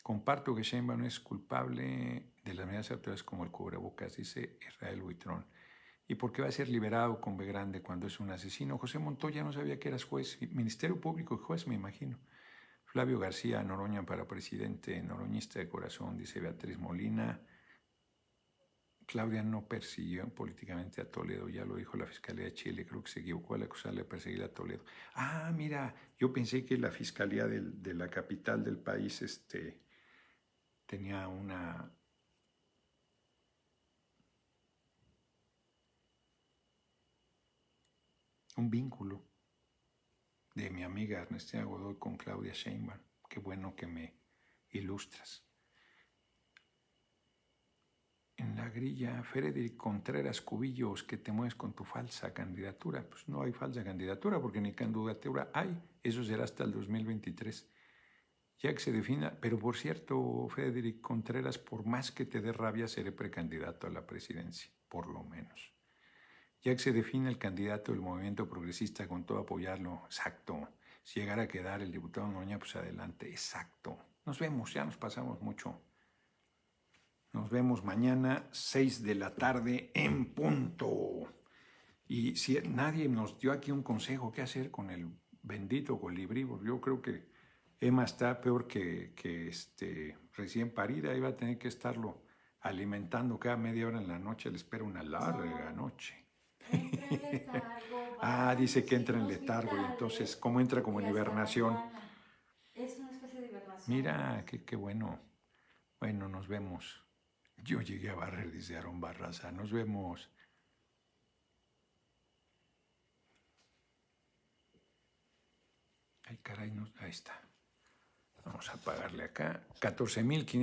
Comparto que Sheinbaum es culpable de las medidas actuales como el cubrebocas, dice Israel Buitrón. ¿Y por qué va a ser liberado con B grande cuando es un asesino? José Montoya no sabía que eras juez, Ministerio Público y juez, me imagino. Flavio García, Noroña para presidente, noroñista de corazón, dice Beatriz Molina. Claudia no persiguió políticamente a Toledo, ya lo dijo la Fiscalía de Chile, creo que se equivocó al acusarle de perseguir a Toledo. Ah, mira, yo pensé que la Fiscalía de la capital del país tenía un vínculo de mi amiga Ernestina Godoy con Claudia Sheinbaum. Qué bueno que me ilustras. En la grilla, Frederic Contreras Cubillos, que te mueves con tu falsa candidatura. Pues no hay falsa candidatura porque ni candidatura hay. Eso será hasta el 2023. Ya que se defina, pero por cierto, Frederic Contreras, por más que te dé rabia, seré precandidato a la presidencia, por lo menos. Ya que se define el candidato del movimiento progresista, con todo apoyarlo, exacto. Si llegara a quedar el diputado Noroña, pues adelante, exacto. Nos vemos, ya nos pasamos mucho. Nos vemos mañana, 6 de la tarde en punto. Y si nadie nos dio aquí un consejo, ¿qué hacer con el bendito colibrí? Yo creo que Emma está peor que recién parida, iba a tener que estarlo alimentando cada media hora en la noche, le espera una larga noche.
Entra en letargo,
Dice que entra en
signos
letargo y entonces,
vitales,
¿cómo entra como
y
en
hasta
hibernación?
mañana. Es una especie de hibernación.
Mira, qué bueno. Bueno, nos vemos. Yo llegué a barrer, dice Aarón Barraza. Nos vemos. Ay, caray, ahí está. Vamos a pagarle acá. 14,500.